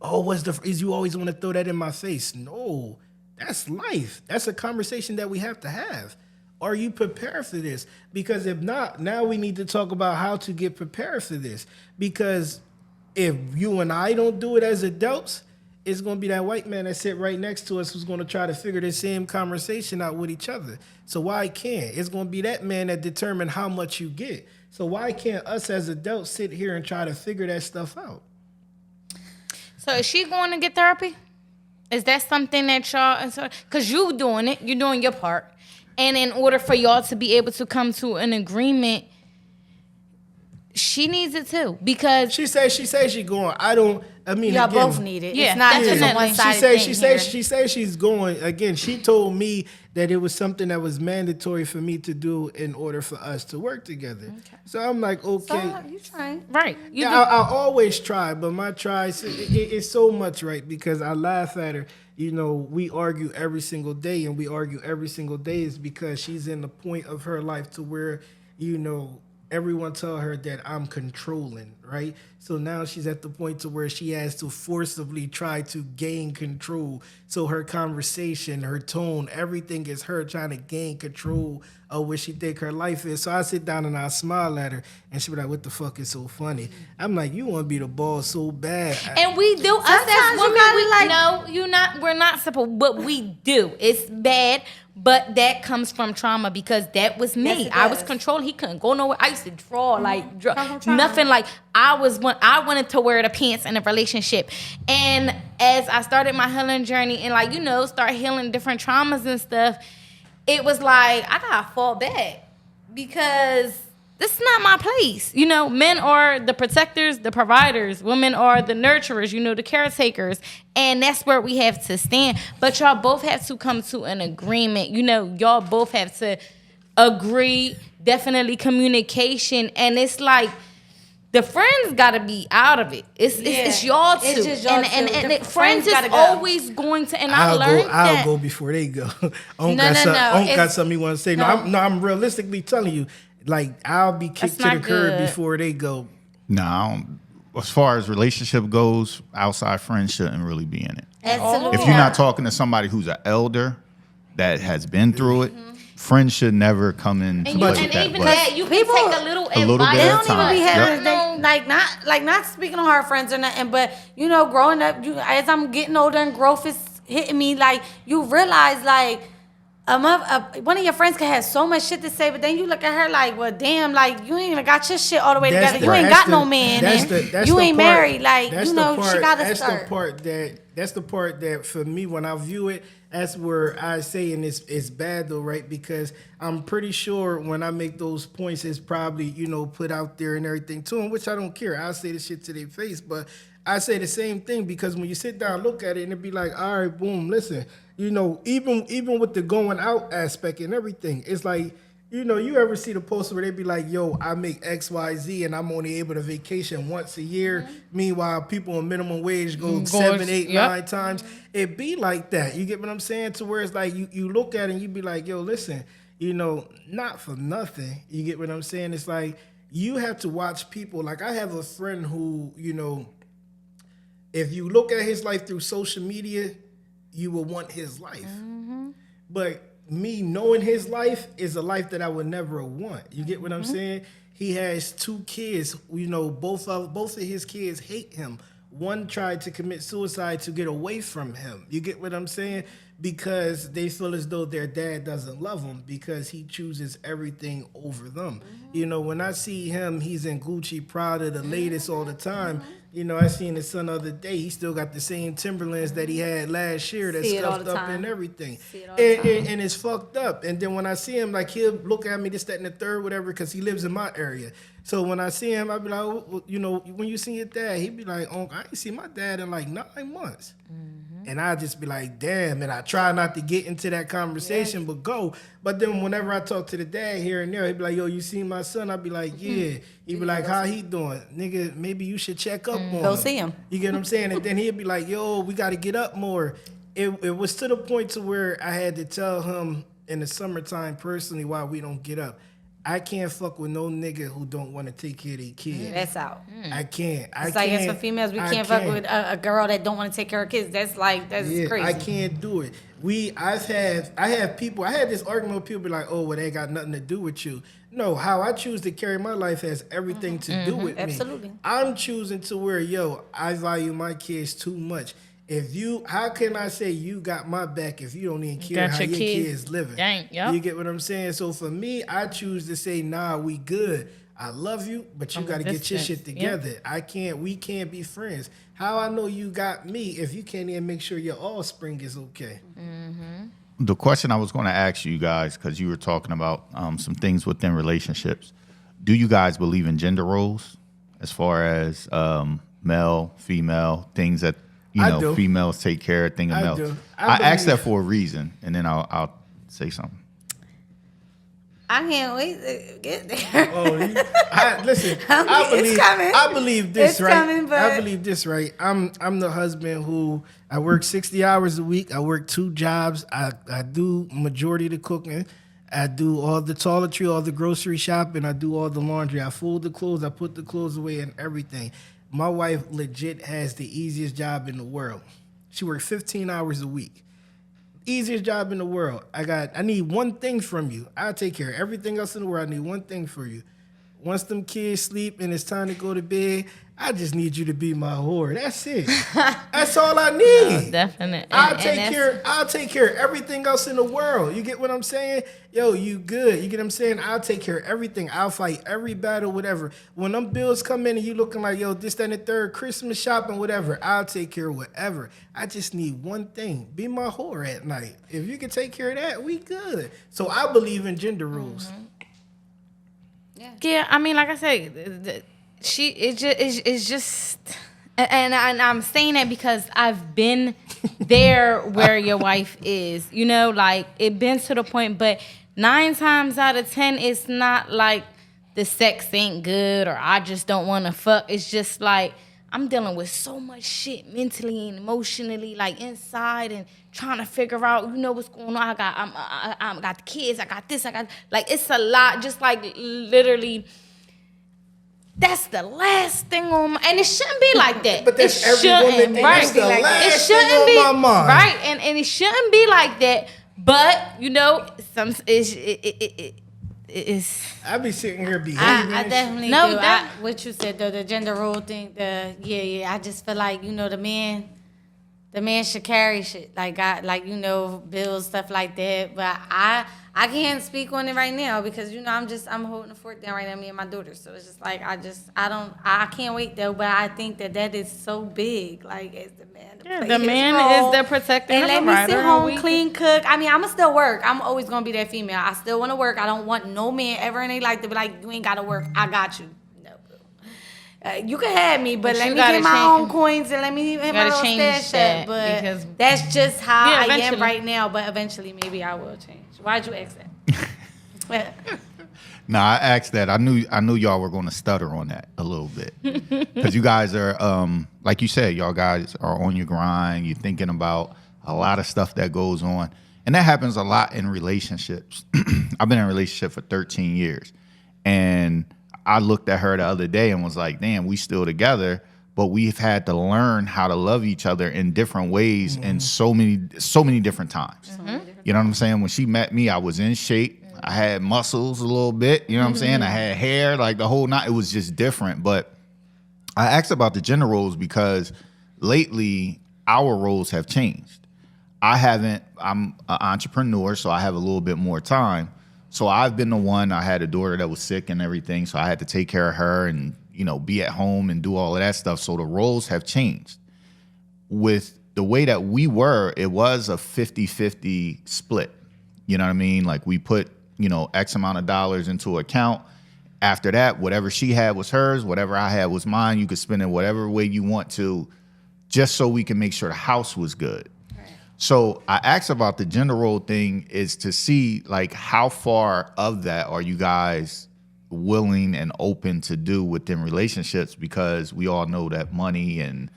Oh, is you always want to throw that in my face? No, that's life. That's a conversation that we have to have. Are you prepared for this? Because if not, now we need to talk about how to get prepared for this. Because if you and I don't do it as adults, it's going to be that white man that sit right next to us who's going to try to figure the same conversation out with each other. So why can't? It's going to be that man that determine how much you get. So why can't us as adults sit here and try to figure that stuff out? So is she going to get therapy? Is that something that y'all, because you doing it, you're doing your part. And in order for y'all to be able to come to an agreement, she needs it too. Because She says she going. I mean, Y'all again, both need it. Yeah, It's not just a definitely. one-sided thing She says she's going. Again, she told me that it was something that was mandatory for me to do in order for us to work together. Okay. So I'm like, okay. So, you trying. right, you Yeah, do. I always try, but my tries, it's so much, right? Because I laugh at her. You know, we argue every single day, and we argue every single day is because she's in the point of her life to where, you know, everyone tell her that I'm controlling, right? So now she's at the point to where she has to forcibly try to gain control. So her conversation, her tone, everything is her trying to gain control of what she think her life is. So I sit down and I smile at her, and she be like, "What the fuck is so funny?" I'm like, "You want to be the boss so bad." And we do. Us Sometimes as you women, gotta, no, you not. We're not supposed, but we do. It's bad, but that comes from trauma because that was me. Yes, it I was does. controlled. He couldn't go nowhere. I used to draw like Come from trauma. nothing. Like I wanted to wear the pants in a relationship, and as I started my healing journey and like start healing different traumas and stuff, it was like I gotta fall back because this is not my place. Men are the protectors, the providers. Women are the nurturers, the caretakers. And that's where we have to stand. But y'all both have to come to an agreement. Y'all both have to agree, definitely communication. And it's like, the friends gotta be out of it. It's y'all two. It's just y'all two. And The friends friends is gotta go. always going to. And I learned that. I'll go before they go. Unc No, got it's- something you want to say. No, no. I'm realistically telling you, like I'll be kicked to That's the not curb good. before they go. No, as far as relationship goes, outside friends shouldn't really be in it. Absolutely. If you're not talking to somebody who's an elder that has been through it, friends should never come in. And, But- and even but that, you people- can take a little A little advice. bit They at don't a time. even be having Yep. they, not speaking on her friends or nothing, but growing up, as I'm getting older and growth is hitting me, like you realize like one of your friends can have so much shit to say, but then you look at her like, well, damn, like you ain't even got your shit all the way together. You ain't got no man, and you ain't married. Like she gotta start. That's the part that for me when I view it, that's where I say, and it's bad though, right? Because I'm pretty sure when I make those points, it's probably put out there and everything to them, which I don't care. I'll say the shit to their face, but I say the same thing because when you sit down, look at it, and it be like, all right, boom, listen, even with the going out aspect and everything, it's like, you ever see the poster where they be like, yo, I make X, Y, Z, and I'm only able to vacation once a year. Mm-hmm. Meanwhile, people on minimum wage go 7, 8, 9 times. It be like that. You get what I'm saying? To where it's like you look at it and you be like, yo, listen, not for nothing. You get what I'm saying? It's like you have to watch people. Like I have a friend who, if you look at his life through social media, you will want his life. Mm-hmm. But me knowing his life is a life that I would never want. You get what I'm saying? He has 2 kids. Both of his kids hate him. One tried to commit suicide to get away from him. You get what I'm saying? Because they feel as though their dad doesn't love them because he chooses everything over them. When I see him, he's in Gucci, Prada, the latest all the time. I seen his son the other day. He still got the same Timberlands that he had last year that's scuffed up and everything. And it's fucked up. And then when I see him, like he'll look at me, this, that, and the third, whatever, because he lives in my area. So when I see him, I'll be like, well, when you see your dad, he'd be like, oh, I ain't seen my dad in like 9 months. And I just be like, damn. And I try not to get into that conversation, but go. But then whenever I talk to the dad here and there, he'd be like, yo, you seen my son? I'd be like, yeah. He'd be like, how he doing? Nigga, maybe you should check up on him. Go see him. You get what I'm saying? And then he'd be like, yo, we got to get up more. It was to the point to where I had to tell him in the summertime personally why we don't get up. I can't fuck with no nigga who don't want to take care of their kid. That's out. I can't. It's like as for females, we can't fuck with a girl that don't want to take care of kids. That's crazy. I can't do it. I have this argument with people be like, oh, well, they got nothing to do with you. No, how I choose to carry my life has everything to do with me. Absolutely. I'm choosing to where, I value my kids too much. How can I say you got my back if you don't even care how your kids living? Dang, yep. You get what I'm saying? So for me, I choose to say, nah, we good. I love you, but you got to get your shit together. Yep. We can't be friends. How I know you got me if you can't even make sure your offspring is okay? The question I was going to ask you guys, because you were talking about some things within relationships. Do you guys believe in gender roles as far as male, female, things that females take care of, things males? Do. I asked that for a reason, and then I'll say something. I can't wait to get there. I believe this, It's right? coming, but- I believe this, right? I'm the husband who I work 60 hours a week. I work 2 jobs. I do majority of the cooking. I do all the toiletry, all the grocery shopping. I do all the laundry. I fold the clothes. I put the clothes away and everything. My wife legit has the easiest job in the world. She works 15 hours a week. Easiest job in the world. I need one thing from you. I'll take care of everything else in the world. I need one thing for you. Once them kids sleep and it's time to go to bed, I just need you to be my whore. That's it. That's all I need. Definitely. I'll take care of everything else in the world. You get what I'm saying? Yo, you good. You get what I'm saying? I'll take care of everything. I'll fight every battle, whatever. When them bills come in and you looking like, yo, this, that, and the third, Christmas shopping, whatever, I'll take care of whatever. I just need one thing. Be my whore at night. If you can take care of that, we good. So I believe in gender rules. Yeah, I mean, like I said, it's just, and I'm saying that because I've been there where your wife is, like it been to the point, but 9 times out of 10, it's not like the sex ain't good or I just don't want to fuck. It's just like I'm dealing with so much shit mentally and emotionally, like inside, and trying to figure out, what's going on. I got the kids. I got this. I got it's a lot. Just like literally, that's the last thing on my. And it shouldn't be like that. But that's every woman thing. Right? That's the last It shouldn't thing be on my mind. right, and it shouldn't be like that. But some it's. I be sitting here behaving. I definitely No, do. that- What you said, though, the gender role thing, I just feel like, the man should carry shit. Bills, stuff like that. But I can't speak on it right now because, I'm holding the fort down right now, me and my daughter. So it's just like, I can't wait though. But I think that is so big. Like, as the man. The man is the protector and let provider. me sit home, clean, cook. I mean, I'ma still work. I'm always gonna be that female. I still want to work. I don't want no man ever in their life to be like, you ain't gotta work. I got you. No, boo. You can have me, but let you me get my gotta own coins and let me have my little change stash that up. But because- that's just how I am eventually. right now. But eventually, maybe I will change. Why'd you ask that? No, I asked that. I knew y'all were going to stutter on that a little bit because you guys are, like you said, y'all guys are on your grind. You're thinking about a lot of stuff that goes on, and that happens a lot in relationships. I've been in a relationship for 13 years, and I looked at her the other day and was like, "Damn, we still together." But we've had to learn how to love each other in different ways and so many different times. You know what I'm saying? When she met me, I was in shape. I had muscles a little bit, you know what I'm saying? I had hair, like the whole night. It was just different. But I asked about the gender roles because lately our roles have changed. I'm an entrepreneur, so I have a little bit more time. So I've been the one, I had a daughter that was sick and everything, so I had to take care of her and, be at home and do all of that stuff. So the roles have changed. With the way that we were, it was a 50-50 split. You know what I mean? Like we put, X amount of dollars into account. After that, whatever she had was hers, whatever I had was mine. You could spend it whatever way you want to, just so we can make sure the house was good. Right. So I asked about the gender role thing is to see like how far of that are you guys willing and open to do within relationships, because we all know that money and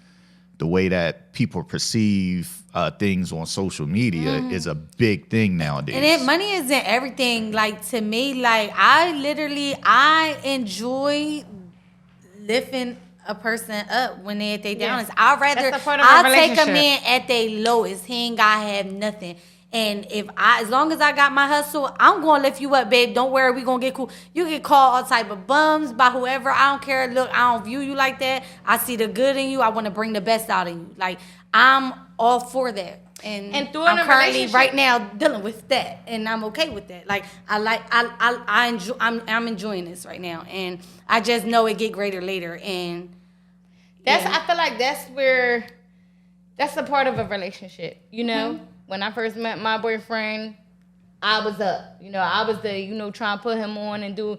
the way that people perceive things on social media is a big thing nowadays. And money isn't everything. Like, to me, like, I enjoy lifting a person up when they're at their down. I'd rather, That's a part of a I'll take a relationship. man at their lowest. He ain't got to have nothing. And as long as I got my hustle, I'm going to lift you up, babe. Don't worry, we going to get cool. You get called all type of bums by whoever. I don't care. Look, I don't view you like that. I see the good in you. I want to bring the best out of you. Like, I'm all for that. And through I'm a currently relationship- right now dealing with that, and I'm okay with that. Like, I enjoy. I'm enjoying this right now, and I just know it get greater later. And I feel like that's a part of a relationship. You know, when I first met my boyfriend, I was up. You know, I was trying to put him on and do,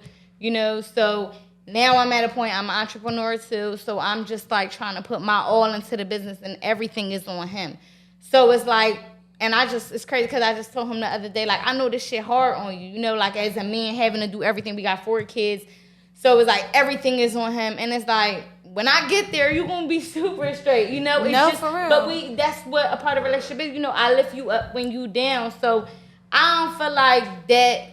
so now I'm at a point, I'm an entrepreneur too. So I'm just like trying to put my all into the business, and everything is on him. So it's like, and it's crazy because I just told him the other day, like, I know this shit hard on you, like, as a man having to do everything. We got 4 kids. So it's like everything is on him. And it's like, when I get there, you're going to be super straight, It's No, just, for real. But that's what a part of a relationship is. I lift you up when you down. So I don't feel like that.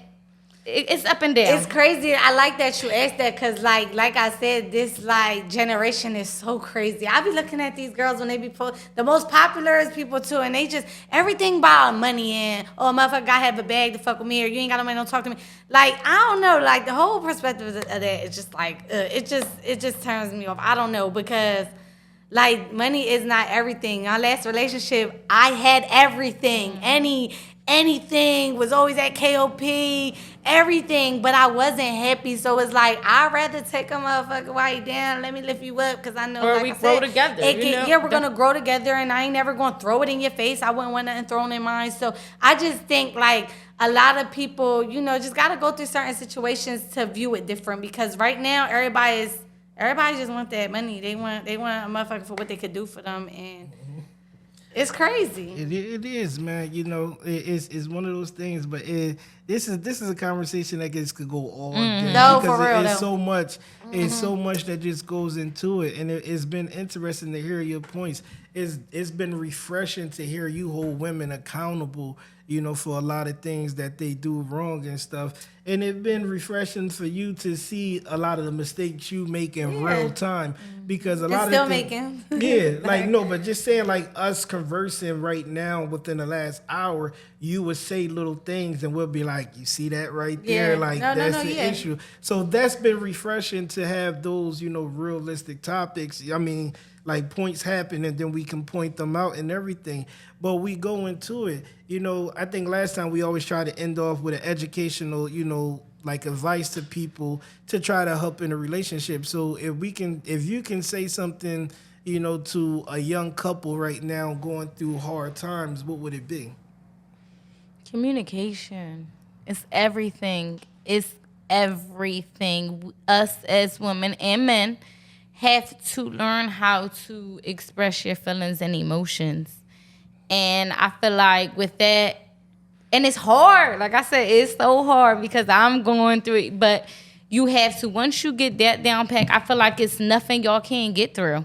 It's up and down. it's crazy. I like that you asked that because, like I said, this like generation is so crazy. I be looking at these girls when they be the most popular is people too, and they just everything about money and motherfucker gotta have a bag to fuck with me, or you ain't got no money, don't talk to me. Like, I don't know. Like, the whole perspective of that is just like it just turns me off. I don't know, because like, money is not everything. Our last relationship, I had everything. Anything was always at KOP, everything, but I wasn't happy. So it's like, I'd rather take a motherfucker while you down, let me lift you up, because I know, Or like we I grow said, together, Yeah, we're going to grow together, and I ain't never going to throw it in your face. I wouldn't want nothing thrown in mine. So I just think, like, a lot of people, just got to go through certain situations to view it different, because right now, everybody just want that money. They want a motherfucker for what they could do for them, and it's crazy. It is, man. It's one of those things. But this is a conversation that could go all day. No, because for real, It's though. so much. It's so much that just goes into it, and it's been interesting to hear your points. It's been refreshing to hear you hold women accountable, for a lot of things that they do wrong and stuff. And it's been refreshing for you to see a lot of the mistakes you make in real time, because a lot still of making. Yeah, like, no, but just saying, like, us conversing right now within the last hour, you would say little things and we'll be like, you see that right there? Yeah. Like, No, that's the yeah. issue. So that's been refreshing to have those, realistic topics. I mean, like, points happen and then we can point them out and everything. But we go into it. I think last time we always try to end off with an educational, like, advice to people to try to help in a relationship. So if you can say something, to a young couple right now going through hard times, what would it be? Communication. It's everything. It's everything. Us as women and men have to learn how to express your feelings and emotions. And I feel like with that, and it's hard. Like I said, it's so hard because I'm going through it. But you have to, once you get that down pat, I feel like it's nothing y'all can't get through.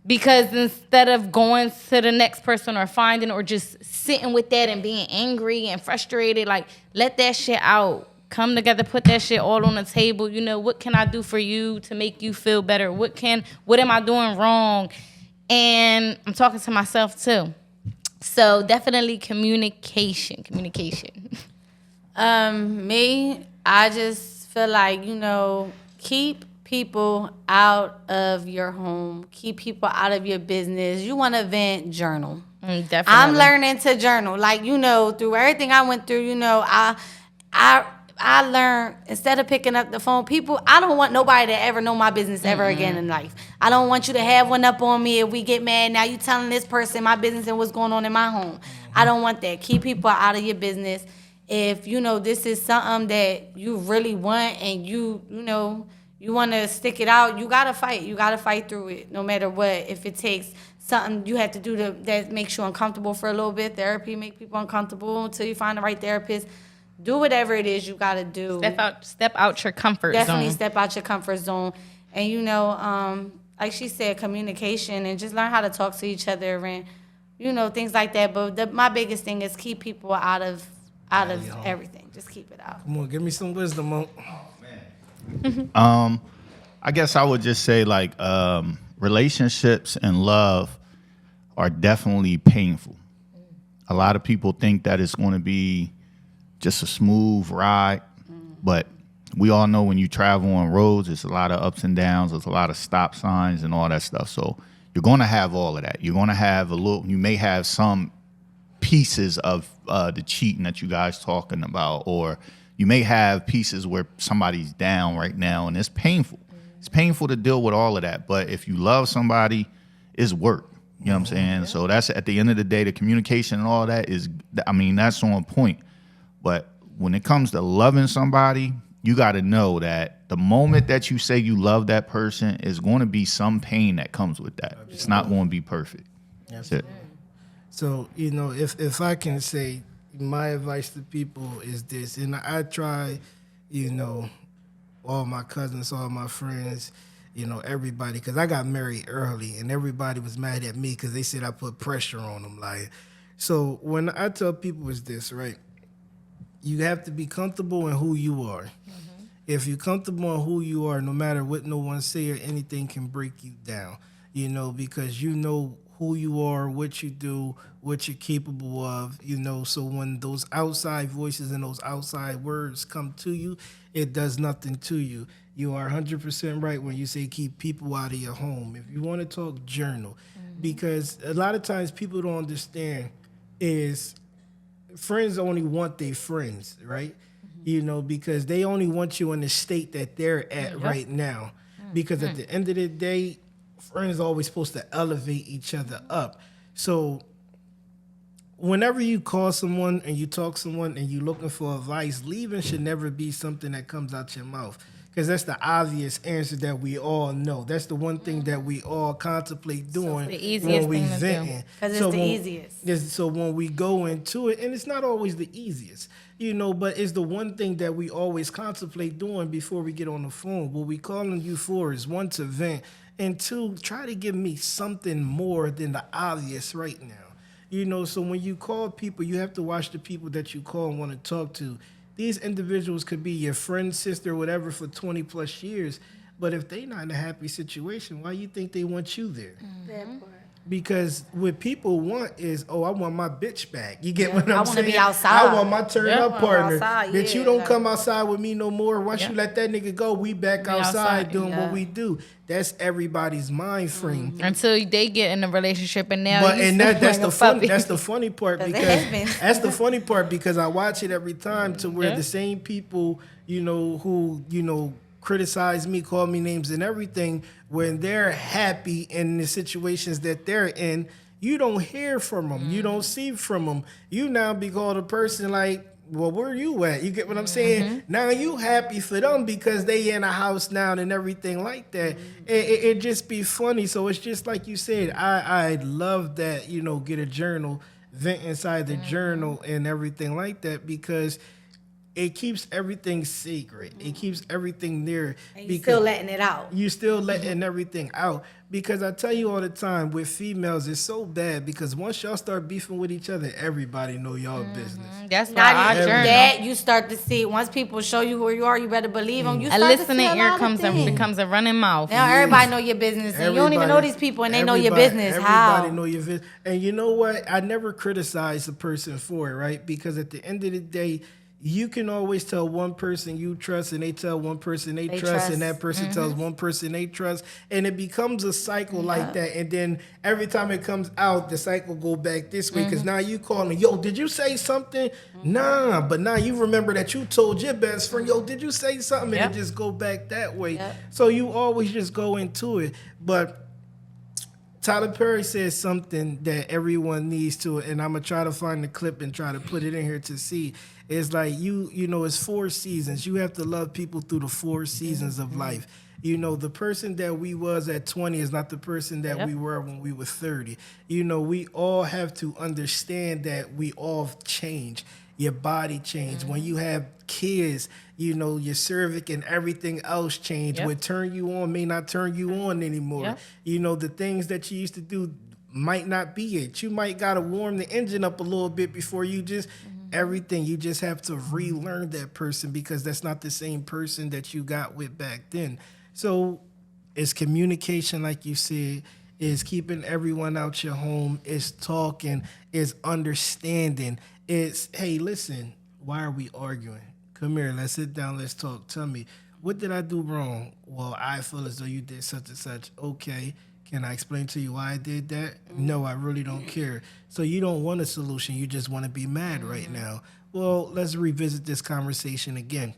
Because instead of going to the next person or finding or just sitting with that and being angry and frustrated, like, let that shit out. Come together, put that shit all on the table. What can I do for you to make you feel better? What am I doing wrong? And I'm talking to myself too. So definitely communication. Me, I just feel like, keep people out of your home. Keep people out of your business. You want to vent, journal. Definitely. I'm learning to journal. Like, through everything I went through, I learned, instead of picking up the phone, I don't want nobody to ever know my business ever again in life. I don't want you to have one up on me if we get mad. Now you telling this person my business and what's going on in my home. I don't want that. Keep people out of your business. If, this is something that you really want and you want to stick it out, you got to fight. You got to fight through it no matter what. If it takes something you have to do that makes you uncomfortable for a little bit, therapy make people uncomfortable until you find the right therapist. Do whatever it is you got to do. Step out your comfort Definitely zone. step out your comfort zone. And, like she said, communication and just learn how to talk to each other and, things like that. But my biggest thing is keep people out of everything. Just keep it out. Come on, give me some wisdom, Monk. I guess I would just say like relationships and love are definitely painful. A lot of people think that it's going to be just a smooth ride, but we all know when you travel on roads, there's a lot of ups and downs, there's a lot of stop signs and all that stuff. So you're going to have all of that. You're going to have you may have some pieces of the cheating that you guys talking about, or you may have pieces where somebody's down right now and it's painful. It's painful to deal with all of that. But if you love somebody, it's work. You know what I'm saying? Yeah. So that's at the end of the day, the communication and all that that's on point. But when it comes to loving somebody, you got to know that the moment that you say you love that person is going to be some pain that comes with that. Absolutely. It's not going to be perfect. That's it. So, if I can say my advice to people is this, and I try, all my cousins, all my friends, everybody, because I got married early and everybody was mad at me because they said I put pressure on them. So when I tell people is this, right? You have to be comfortable in who you are. Mm-hmm. If you're comfortable in who you are, no matter what no one say or anything can break you down, because who you are, what you do, what you're capable of, so when those outside voices and those outside words come to you, it does nothing to you. You are 100% right when you say keep people out of your home. If you want to talk, journal. Mm-hmm. Because a lot of times people don't understand is friends only want their friends, right? Mm-hmm. Because they only want you in the state that they're at right now. Mm-hmm. Because at the end of the day, friends are always supposed to elevate each other up. So whenever you call someone and you talk to someone and you're looking for advice, leaving should never be something that comes out your mouth. Because that's the obvious answer that we all know. That's the one thing that we all contemplate doing when we venting. Because it's the easiest. So when we go into it, and it's not always the easiest, but it's the one thing that we always contemplate doing before we get on the phone. What we calling you for is, one, to vent, and two, try to give me something more than the obvious right now. So when you call people, you have to watch the people that you call and want to talk to. These individuals could be your friend, sister, whatever, for 20 plus years. But if they're not in a happy situation, why you think they want you there? Mm-hmm. Because what people want is, I want my bitch back. You get what I'm saying? I want to be outside. I want my turn-up partner. Bitch, you don't like, come outside with me no more. Once you let that nigga go, we back outside doing what we do. That's everybody's mind frame. Until they get in a relationship, and now that's the funny part, because that's the funny part, because I watch it every time to where the same people, who criticize me, call me names and everything, when they're happy in the situations that they're in, you don't hear from them. You don't see from them. You now be called a person like, well, where you at? You get what I'm saying? Mm-hmm. Now you happy for them because they in a house now and everything like that. Mm-hmm. It just be funny. So it's just like you said, I love that, get a journal, vent inside the journal and everything like that, because it keeps everything sacred. It keeps everything there. And you're still letting it out. You still letting everything out. Because I tell you all the time, with females, it's so bad, because once y'all start beefing with each other, everybody know y'all business. That's why I journal. That you start to see, once people show you who you are, you better believe them. You start a listening to see ear becomes a running mouth. Now everybody know your business. And you don't even know these people, and they know your business. Everybody know your business. And you know what? I never criticize a person for it, right? Because at the end of the day, you can always tell one person you trust, and they tell one person they trust, and that person tells one person they trust, and it becomes a cycle like that. And then every time it comes out, the cycle go back this way, because now you calling, yo, did you say something? Nah, but now you remember that you told your best friend, yo, did you say something? And it just go back that way. So you always just go into it. But Tyler Perry says something that everyone needs to, and I'm going to try to find the clip and try to put it in here to see. It's like, it's 4 seasons. You have to love people through the 4 seasons of life. The person that we was at 20 is not the person that we were when we were 30. We all have to understand that we all change. your body change. When you have kids, you know, your cervix and everything else change. Yep. What turn you on may not turn you on anymore. Yep. You know, the things that you used to do might not be it. You might got to warm the engine up a little bit before you just everything. You just have to relearn that person because that's not the same person that you got with back then. So it's communication, like you said, is keeping everyone out your home, is talking, is understanding. It's, hey, listen, why are we arguing? Come here, let's sit down, let's talk. Tell me, what did I do wrong? Well, I feel as though you did such and such. Okay. Can I explain to you why I did that? No, I really don't care. So you don't want a solution. You just want to be mad right now. Well, let's revisit this conversation again.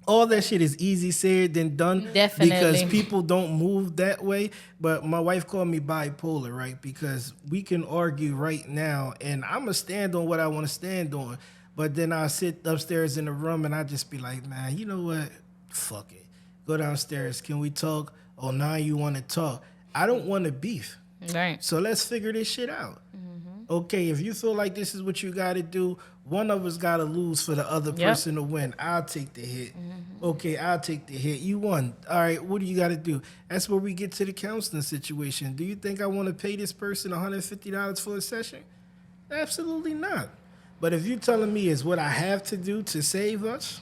All that shit is easy said than done. Definitely. Because people don't move that way. But my wife called me bipolar, right? Because we can argue right now, and I'm going to stand on what I want to stand on. But then I'll sit upstairs in the room, and I just be like, man, you know what? Fuck it. Go downstairs. Can we talk? Oh, now you want to talk. I don't want to beef. Right. So let's figure this shit out. Okay, if you feel like this is what you got to do, one of us got to lose for the other person to win. I'll take the hit. Okay, I'll take the hit. You won. All right, what do you got to do? That's where we get to the counseling situation. Do you think I want to pay this person $150 for a session? Absolutely not. But if you're telling me it's what I have to do to save us,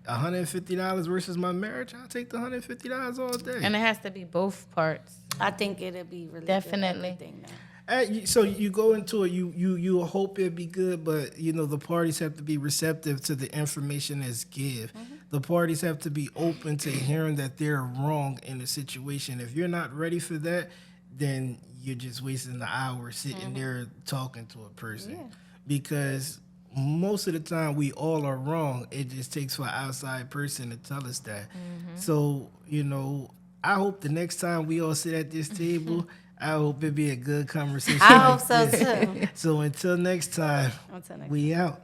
$150 versus my marriage, I'll take the $150 all day. And it has to be both parts. I think it'll be really Definitely. Good, everything now. So you go into it, you hope it'd be good, but you know the parties have to be receptive to the information that's give. The parties have to be open to hearing that they're wrong in the situation. If you're not ready for that, then you're just wasting the hour sitting there talking to a person. Because most of the time we all are wrong. It just takes for an outside person to tell us that. So, you know, I hope the next time we all sit at this table, I hope it be a good conversation. I like hope so this. too. So until next time, Until next we out.